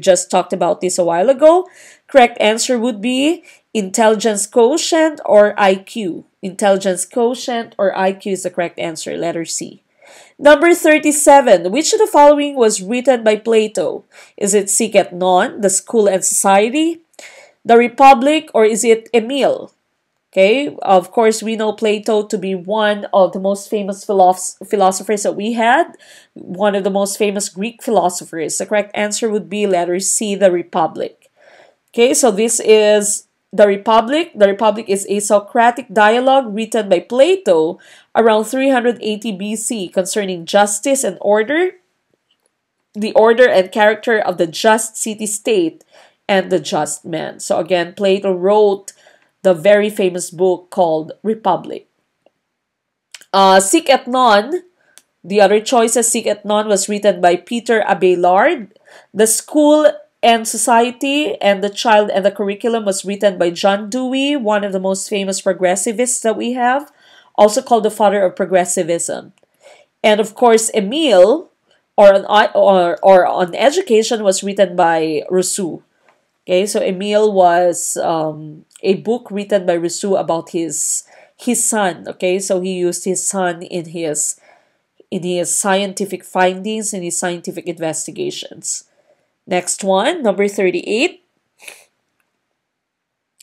just talked about this a while ago. Correct answer would be intelligence quotient or IQ. Intelligence quotient or IQ is the correct answer, letter C. Number 37. Which of the following was written by Plato? Is it Sic et Non, The School and Society, The Republic, or is it Emile? Okay, of course, we know Plato to be one of the most famous philosophers that we had, one of the most famous Greek philosophers. The correct answer would be letter C, The Republic. Okay, so this is The Republic. The Republic is a Socratic dialogue written by Plato around 380 BC concerning justice and order, the order and character of the just city-state, and the just man. So again, Plato wrote the very famous book called Republic. Sic et Non, the other choices, Sic et Non was written by Peter Abelard. The School and Society and the Child and the Curriculum was written by John Dewey, one of the most famous progressivists that we have, also called the father of progressivism. And of course, Emile, or on Education, was written by Rousseau. Okay, so Emile was a book written by Rousseau about his son. Okay, so he used his son in his scientific findings, in his scientific investigations. Next one, number 38.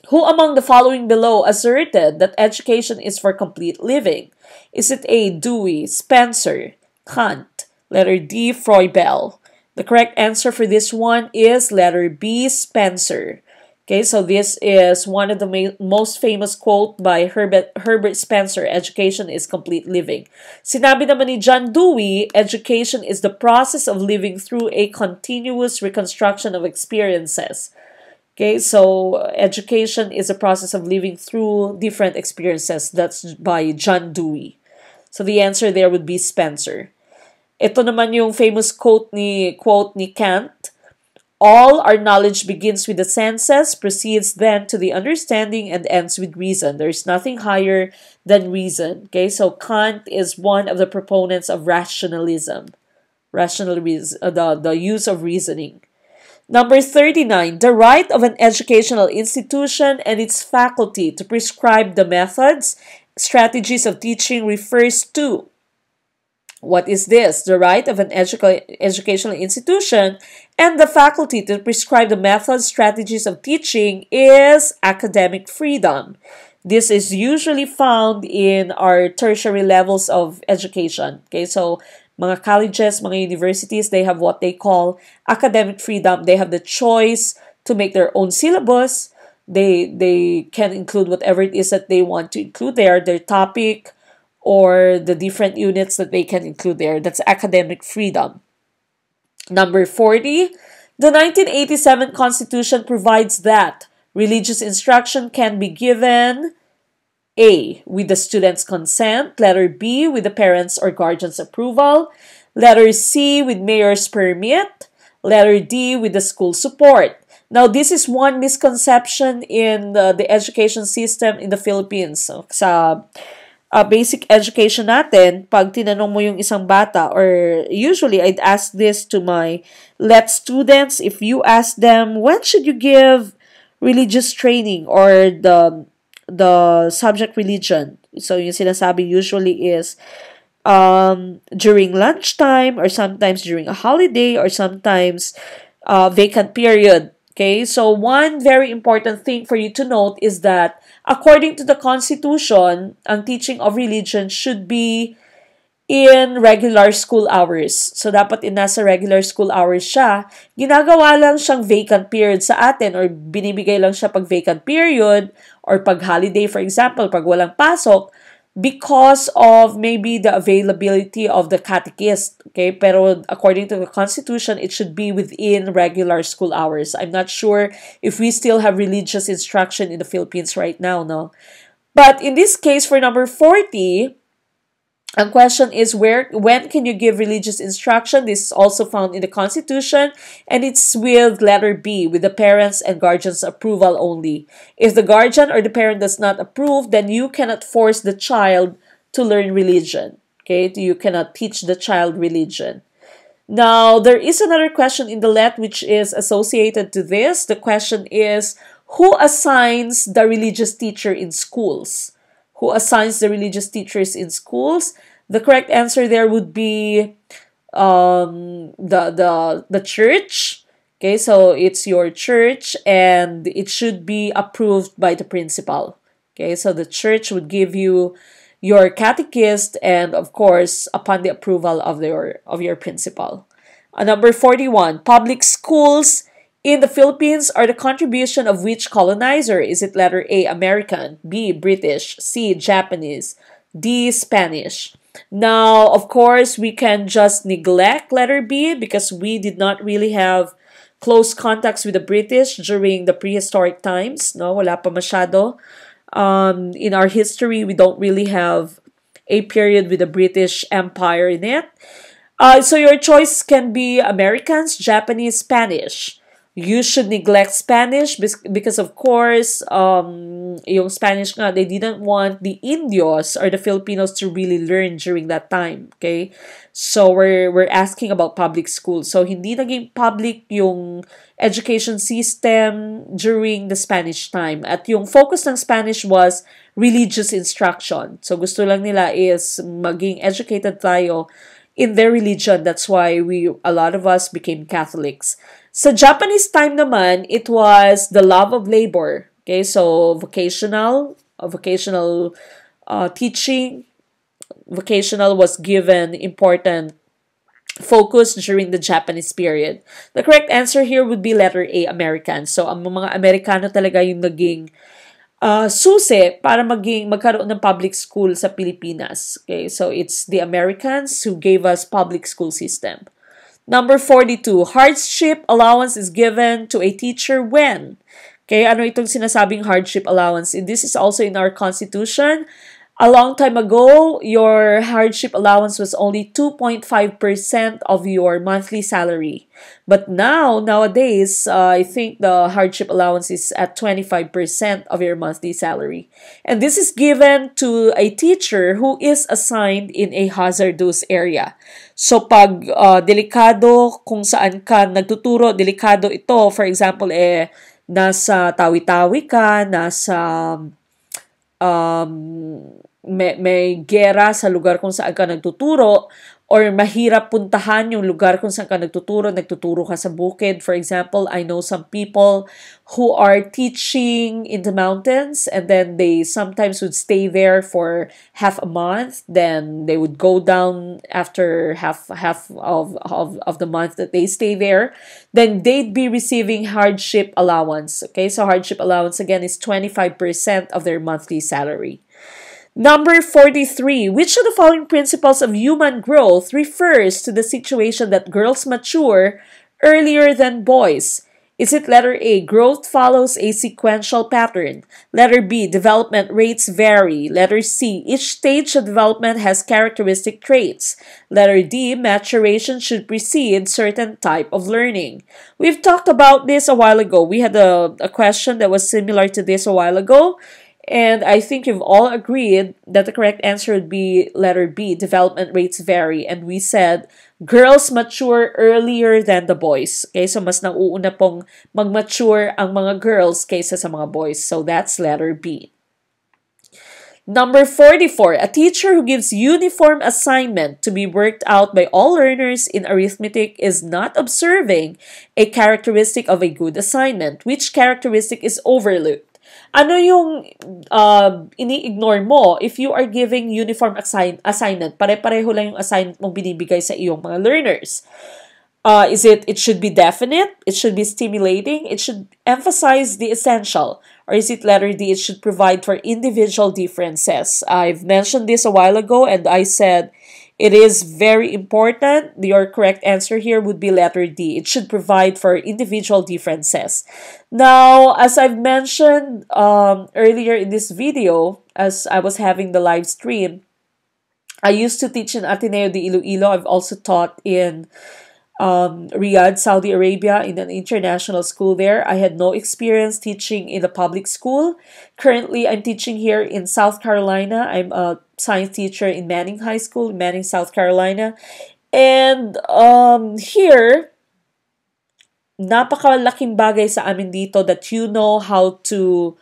Who among the following below asserted that education is for complete living? Is it A, Dewey, Spencer, Kant, letter D, Froebel? The correct answer for this one is letter B, Spencer. Okay, so this is one of the most famous quote by Herbert Spencer, education is complete living. Sinabi naman ni John Dewey, education is the process of living through a continuous reconstruction of experiences. Okay, so education is a process of living through different experiences. That's by John Dewey. So the answer there would be Spencer. Ito naman yung famous quote ni Kant. All our knowledge begins with the senses, proceeds then to the understanding, and ends with reason. There is nothing higher than reason. Okay, so Kant is one of the proponents of rationalism. The use of reasoning. Number 39. The right of an educational institution and its faculty to prescribe the methods, strategies of teaching refers to. What is this? The right of an educational institution and the faculty to prescribe the methods, strategies of teaching is academic freedom. This is usually found in our tertiary levels of education. Okay, so mga colleges, mga universities, they have what they call academic freedom. They have the choice to make their own syllabus. They can include whatever it is that they want to include there, their topic, or the different units that they can include there. That's academic freedom. Number 40, the 1987 Constitution provides that religious instruction can be given A, with the student's consent, letter B, with the parents' or guardian's approval, letter C, with mayor's permit, letter D, with the school support. Now, this is one misconception in the education system in the Philippines. So, sa basic education natin, pag tinanong mo yung isang bata, or usually I'd ask this to my LET students, if you ask them, when should you give religious training or the subject religion. So yung sinasabi usually is during lunchtime or sometimes during a holiday or sometimes vacant period. Okay, so one very important thing for you to note is that according to the Constitution, ang teaching of religion should be in regular school hours. So, dapat nasa regular school hours siya. Ginagawa lang siyang vacant period sa atin or binibigay lang siya pag vacant period or pag holiday, for example, pag walang pasok, because of maybe the availability of the catechist. Okay, pero according to the Constitution, it should be within regular school hours. I'm not sure if we still have religious instruction in the Philippines right now, no? But in this case, for number 40, ang question is when can you give religious instruction? This is also found in the Constitution, and it's with letter B, with the parents' and guardians' approval only. If the guardian or the parent does not approve, then you cannot force the child to learn religion. Okay, you cannot teach the child religion. Now, there is another question in the let which is associated to this. The question is, who assigns the religious teacher in schools? Who assigns the religious teachers in schools? The correct answer there would be the church. Okay, so it's your church and it should be approved by the principal. Okay, so the church would give you your catechist and of course upon the approval of your principal. Number 41, public schools in the Philippines are the contribution of which colonizer? Is it letter A, American, B, British, C, Japanese, D, Spanish? Now, of course, we can just neglect letter B because we did not really have close contacts with the British during the prehistoric times. No, wala pa masyado. In our history, we don't really have a period with the British Empire in it. So your choice can be Americans, Japanese, Spanish. You should neglect Spanish because of course, yung Spanish nga, they didn't want the Indios or the Filipinos to really learn during that time. Okay? So we're asking about public schools. So hindi naging public yung education system during the Spanish time. At yung focus ng Spanish was religious instruction. So gusto lang nila is maging educated tayo in their religion. That's why a lot of us became Catholics. Sa Japanese time naman, it was the love of labor. Okay, so vocational teaching. Vocational was given important focus during the Japanese period. The correct answer here would be letter A, American. So, ang mga Amerikano talaga yung naging susi para magkaroon ng public school sa Pilipinas. Okay, so it's the Americans who gave us public school system. Number 42, hardship allowance is given to a teacher when? Okay, ano itong sinasabing hardship allowance? This is also in our Constitution. A long time ago, your hardship allowance was only 2.5% of your monthly salary. But nowadays, I think the hardship allowance is at 25% of your monthly salary. And this is given to a teacher who is assigned in a hazardous area. So pag delikado kung saan ka nagtuturo, delikado ito, for example, nasa tawi-tawi ka, nasa may gera sa lugar kung saan ka nagtuturo or mahirap puntahan yung lugar kung saan ka nagtuturo ka sa bukid. For example, I know some people who are teaching in the mountains and then they sometimes would stay there for half a month. Then they would go down after half of the month that they stay there. Then they'd be receiving hardship allowance. Okay, so hardship allowance again is 25% of their monthly salary. Number 43, which of the following principles of human growth refers to the situation that girls mature earlier than boys? Is it letter A, growth follows a sequential pattern? Letter B, development rates vary? Letter C, each stage of development has characteristic traits? Letter D, maturation should precede certain type of learning? We've talked about this a while ago. We had a question that was similar to this a while ago. And I think you've all agreed that the correct answer would be letter B, development rates vary. And we said girls mature earlier than the boys. Okay, so mas nauuna pong mag-mature ang mga girls kaysa sa mga boys. So that's letter B. Number 44, a teacher who gives uniform assignment to be worked out by all learners in arithmetic is not observing a characteristic of a good assignment. Which characteristic is overlooked? Ano yung ini-ignore mo if you are giving uniform assignment? Pare-pareho lang yung assignment mong binibigay sa iyong mga learners. It should be definite, it should be stimulating, it should emphasize the essential, or is it letter D, it should provide for individual differences? I've mentioned this a while ago and I said it is very important. Your correct answer here would be letter D. It should provide for individual differences. Now, as I've mentioned earlier in this video, as I was having the live stream, I used to teach in Ateneo de Iloilo. I've also taught in Riyadh, Saudi Arabia, in an international school there. I had no experience teaching in a public school. Currently, I'm teaching here in South Carolina. I'm a science teacher in Manning High School, Manning, South Carolina. And here, napakalaking bagay sa amin dito that you know how to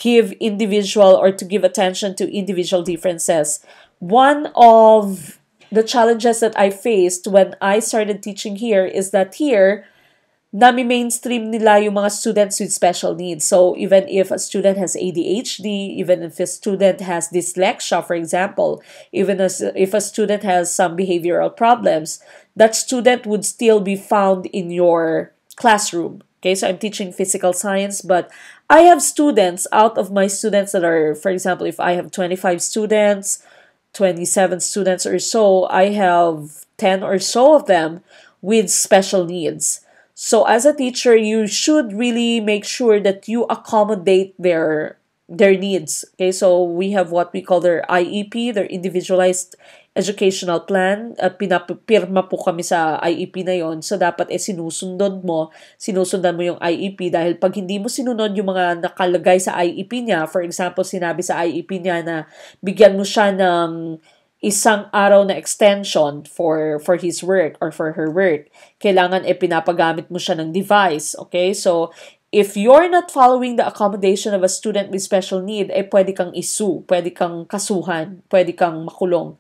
give individual or to give attention to individual differences. One of the challenges that I faced when I started teaching here is that here, nami-mainstream nila yung mga students with special needs. So even if a student has ADHD, even if a student has dyslexia, for example, even if a student has some behavioral problems, that student would still be found in your classroom. Okay, so I'm teaching physical science, but I have students out of my students that are, for example, if I have 25 students, 27 students or so, I have 10 or so of them with special needs. So as a teacher, you should really make sure that you accommodate their needs. Okay, so we have what we call their IEP, their Individualized Educational Plan. At pinapirma po kami sa IEP na yon. So dapat sinusundan mo yung IEP dahil pag hindi mo sinunod yung mga nakalagay sa IEP niya, for example, sinabi sa IEP niya na bigyan mo siya ng isang araw na extension for his work or for her work, kailangan pinapagamit mo siya ng device. Okay, so if you're not following the accommodation of a student with special need, pwede kang isu, pwede kang kasuhan, pwede kang makulong.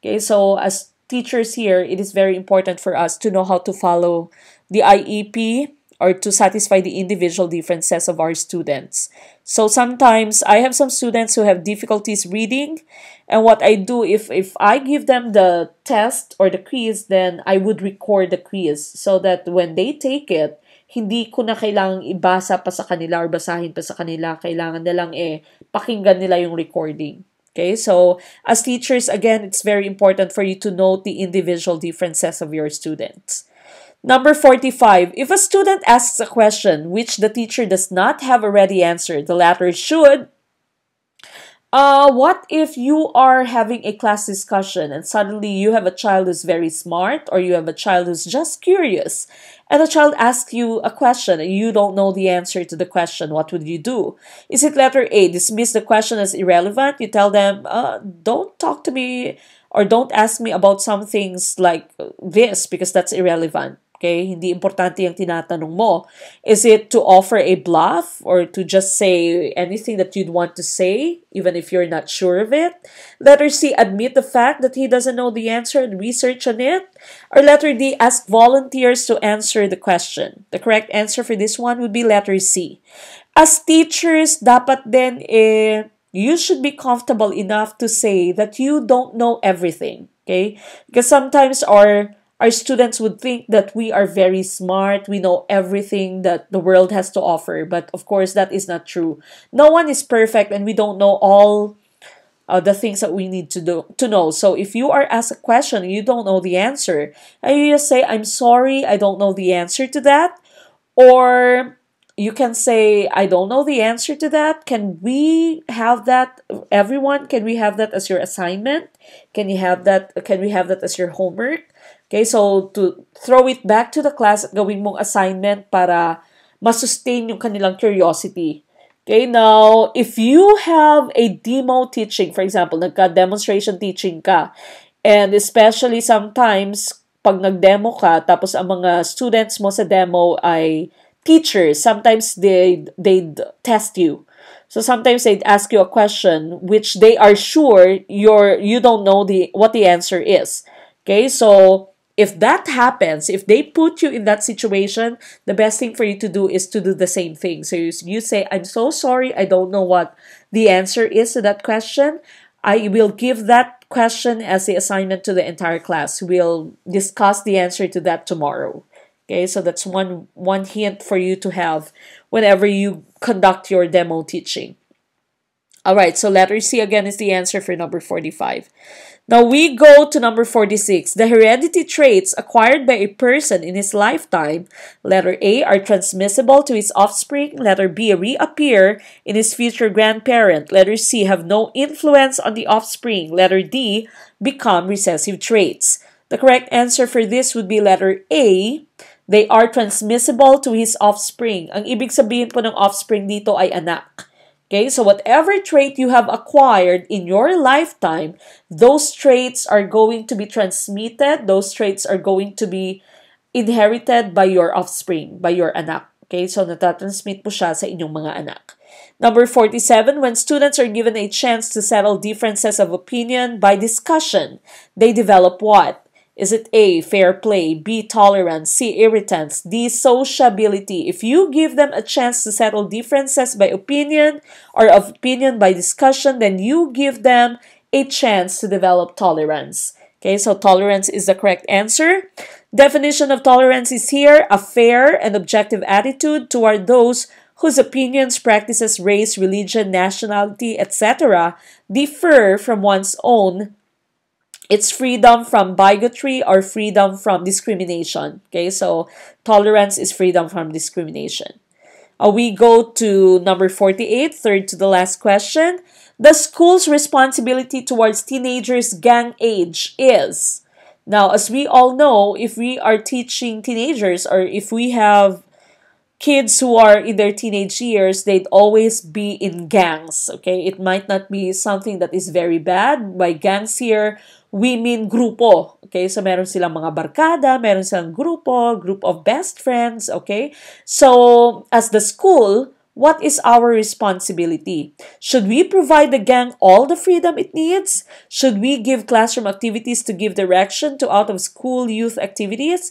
Okay, so as teachers here, it is very important for us to know how to follow the IEP or to satisfy the individual differences of our students. So sometimes I have some students who have difficulties reading, and what I do, if I give them the test or the quiz, then I would record the quiz so that when they take it, hindi ko na kailangang ibasa pa sa kanila or basahin pa sa kanila. Kailangan na lang pakinggan nila yung recording. Okay, so as teachers, again, it's very important for you to note the individual differences of your students. Number 45, if a student asks a question which the teacher does not have a ready answer, the latter should. What if you are having a class discussion and suddenly you have a child who's very smart or you have a child who's just curious and the child asks you a question and you don't know the answer to the question? What would you do? Is it letter A, dismiss the question as irrelevant? You tell them, don't talk to me or don't ask me about some things like this because that's irrelevant. Okay, hindi importante yung tinatanong mo. Is it to offer a bluff or to just say anything that you'd want to say, even if you're not sure of it? Letter C, admit the fact that he doesn't know the answer and research on it. Or letter D, ask volunteers to answer the question. The correct answer for this one would be letter C. As teachers, dapat din you should be comfortable enough to say that you don't know everything. Okay, because sometimes our students would think that we are very smart, we know everything that the world has to offer, but of course that is not true. No one is perfect and we don't know all the things that we need to know. So if you are asked a question and you don't know the answer, and you just say, I'm sorry, I don't know the answer to that. Or you can say, I don't know the answer to that. Can we have that, everyone? Can we have that as your assignment? Can we have that as your homework? Okay, so to throw it back to the class at gawin mong assignment para masustain yung kanilang curiosity. Okay, now, if you have a demo teaching, for example, nagka-demonstration teaching ka, and especially sometimes, pag nag-demo ka, tapos ang mga students mo sa demo ay teachers, sometimes they'd test you. So sometimes they'd ask you a question which they are sure you don't know what the answer is. Okay, so if that happens, if they put you in that situation, the best thing for you to do is to do the same thing. So you say, I'm so sorry, I don't know what the answer is to that question. I will give that question as the assignment to the entire class. We'll discuss the answer to that tomorrow. Okay, so that's one hint for you to have whenever you conduct your demo teaching. All right, so letter C again is the answer for number 45. Now we go to number 46. The heredity traits acquired by a person in his lifetime, letter A, are transmissible to his offspring, letter B, reappear in his future grandparent, letter C, have no influence on the offspring, letter D, become recessive traits. The correct answer for this would be letter A. They are transmissible to his offspring. Ang ibig sabihin po ng offspring dito ay anak. Okay, so whatever trait you have acquired in your lifetime, those traits are going to be transmitted, those traits are going to be inherited by your offspring, by your anak. Okay, so natatransmit po siya sa inyong mga anak. Number 47, when students are given a chance to settle differences of opinion by discussion, they develop what? Is it A, fair play, B, tolerance, C, irritants, D, sociability? If you give them a chance to settle differences by opinion or of opinion by discussion, then you give them a chance to develop tolerance. Okay, so tolerance is the correct answer. Definition of tolerance is here, a fair and objective attitude toward those whose opinions, practices, race, religion, nationality, etc. differ from one's own. It's freedom from bigotry or freedom from discrimination. Okay, so tolerance is freedom from discrimination. We go to number 48, third to the last question. The school's responsibility towards teenagers' gang age is... Now, as we all know, if we are teaching teenagers or if we have kids who are in their teenage years, they'd always be in gangs, okay? It might not be something that is very bad. By gangs here, we mean grupo, okay? So, meron silang mga barkada, meron silang grupo, group of best friends, okay? So, as the school, what is our responsibility? Should we provide the gang all the freedom it needs? Should we give classroom activities to give direction to out-of-school youth activities?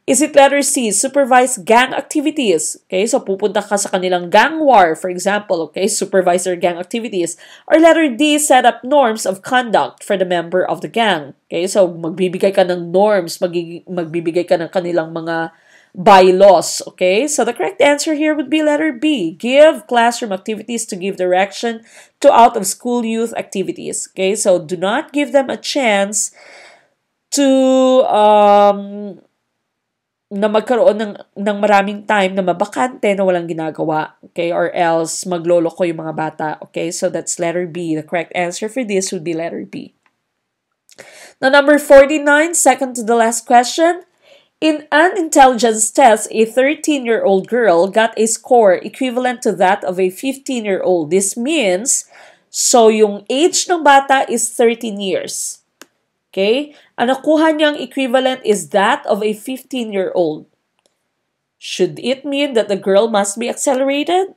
Is it letter C, supervise gang activities? Okay, so pupunta ka sa kanilang gang war, for example, okay, supervise their gang activities. Or letter D, set up norms of conduct for the member of the gang. Okay, so magbibigay ka ng norms, magbibigay ka ng kanilang mga bylaws, okay? So the correct answer here would be letter B, give classroom activities to give direction to out-of-school youth activities. Okay, so do not give them a chance to na magkaroon ng maraming time na mabakante na walang ginagawa, okay? Or else magloloko yung mga bata, okay? So that's letter B. The correct answer for this would be letter B. Now, number 49, second to the last question. In an intelligence test, a 13-year-old girl got a score equivalent to that of a 15-year-old. This means, so yung age ng bata is 13 years. Okay? Ang nakuha niyang equivalent is that of a 15-year-old. Should it mean that the girl must be accelerated?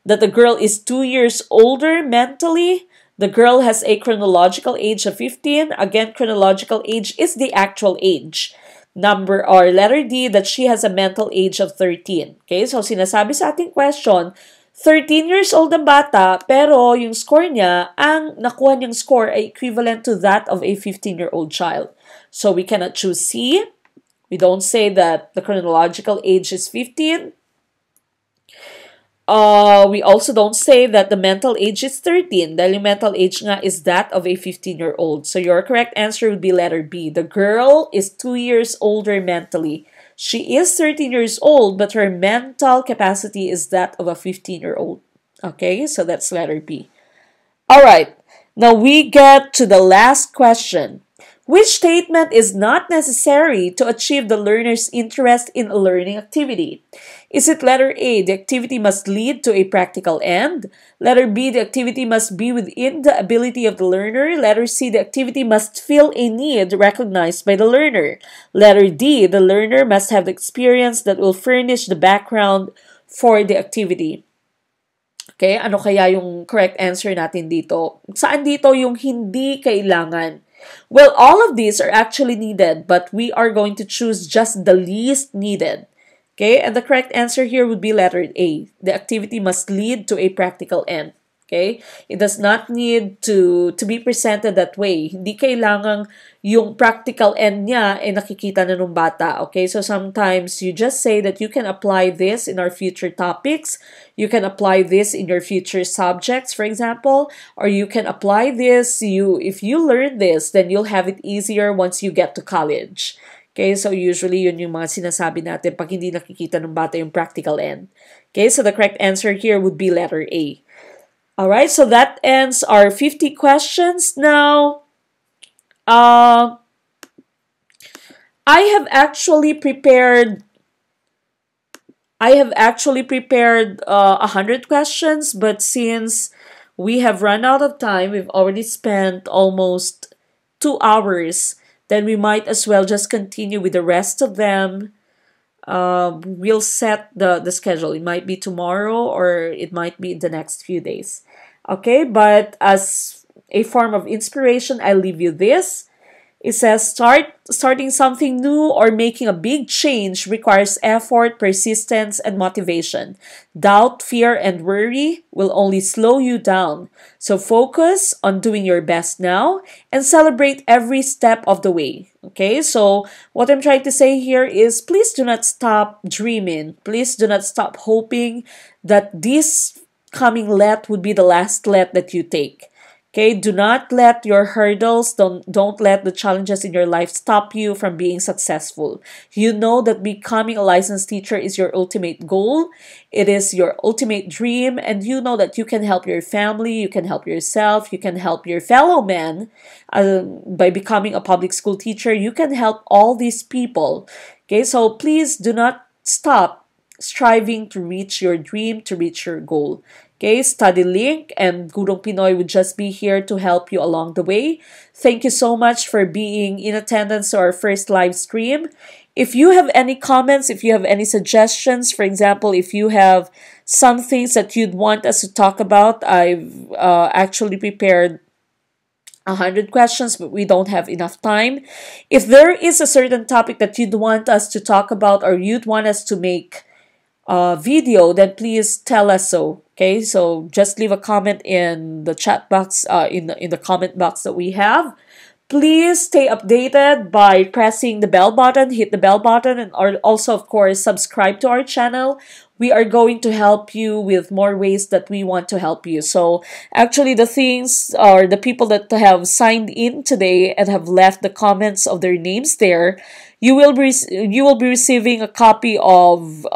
That the girl is 2 years older mentally? The girl has a chronological age of 15. Again, chronological age is the actual age. Number or letter D, that she has a mental age of 13. Okay? So, sinasabi sa ating question, 13 years old ang bata, pero yung score niya, ang nakuha niyang score ay equivalent to that of a 15-year-old child. So we cannot choose C. We don't say that the chronological age is 15. We also don't say that the mental age is 13. Dahil yung mental age nga is that of a 15-year-old. So your correct answer would be letter B. The girl is 2 years older mentally. She is 13 years old, but her mental capacity is that of a 15-year-old. Okay, so that's letter B. All right, now we get to the last question. Which statement is not necessary to achieve the learner's interest in a learning activity? Is it letter A, the activity must lead to a practical end? Letter B, the activity must be within the ability of the learner. Letter C, the activity must fill a need recognized by the learner. Letter D, the learner must have the experience that will furnish the background for the activity. Okay, ano kaya yung correct answer natin dito? Saan dito yung hindi kailangan? Well, all of these are actually needed, but we are going to choose just the least needed. Okay, and the correct answer here would be letter A. The activity must lead to a practical end. Okay? It does not need to be presented that way. Hindi kailangang yung practical end niya ay nakikita na ng bata. Okay? So sometimes you just say that you can apply this in our future topics. You can apply this in your future subjects, for example. Or you can apply this, if you learn this, then you'll have it easier once you get to college. Okay, so usually yun yung mga sinasabi natin pag hindi nakikita ng bata yung practical end. Okay, so the correct answer here would be letter A. Alright, so that ends our 50 questions. Now, I have actually prepared 100 questions, but since we have run out of time, we've already spent almost 2 hours, then we might as well just continue with the rest of them. We'll set the schedule. It might be tomorrow or it might be in the next few days. Okay, but as a form of inspiration, I'll leave you this. It says, starting something new or making a big change requires effort, persistence, and motivation. Doubt, fear, and worry will only slow you down. So focus on doing your best now and celebrate every step of the way. Okay, so what I'm trying to say here is please do not stop dreaming. Please do not stop hoping that this coming let would be the last let that you take. Okay, do not let your hurdles, don't let the challenges in your life stop you from being successful. You know that becoming a licensed teacher is your ultimate goal. It is your ultimate dream, and you know that you can help your family, you can help yourself, you can help your fellow men by becoming a public school teacher. You can help all these people. Okay, so please do not stop striving to reach your dream, to reach your goal. Okay, Study Link and Gurong Pinoy would just be here to help you along the way. Thank you so much for being in attendance to our first live stream. If you have any comments, if you have any suggestions, for example, if you have some things that you'd want us to talk about, I've actually prepared 100 questions, but we don't have enough time. If there is a certain topic that you'd want us to talk about or you'd want us to make video, then please tell us so. Okay, so just leave a comment in the chat box, in the comment box that we have. Please stay updated by pressing the bell button, hit the bell button, and also, of course, subscribe to our channel. We are going to help you with more ways that we want to help you. So actually the things or the people that have signed in today and have left the comments of their names there, you will be receiving a copy of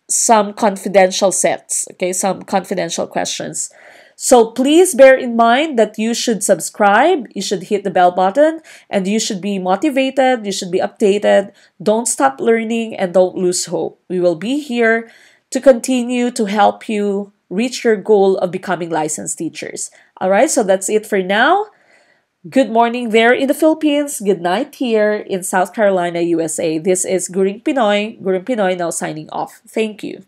some confidential sets, okay, some confidential questions. So please bear in mind that you should subscribe, you should hit the bell button, and you should be motivated, you should be updated. Don't stop learning and don't lose hope. We will be here to continue to help you reach your goal of becoming licensed teachers. All right, so that's it for now. Good morning there in the Philippines. Good night here in South Carolina, USA. This is Gurong Pinoy now signing off. Thank you.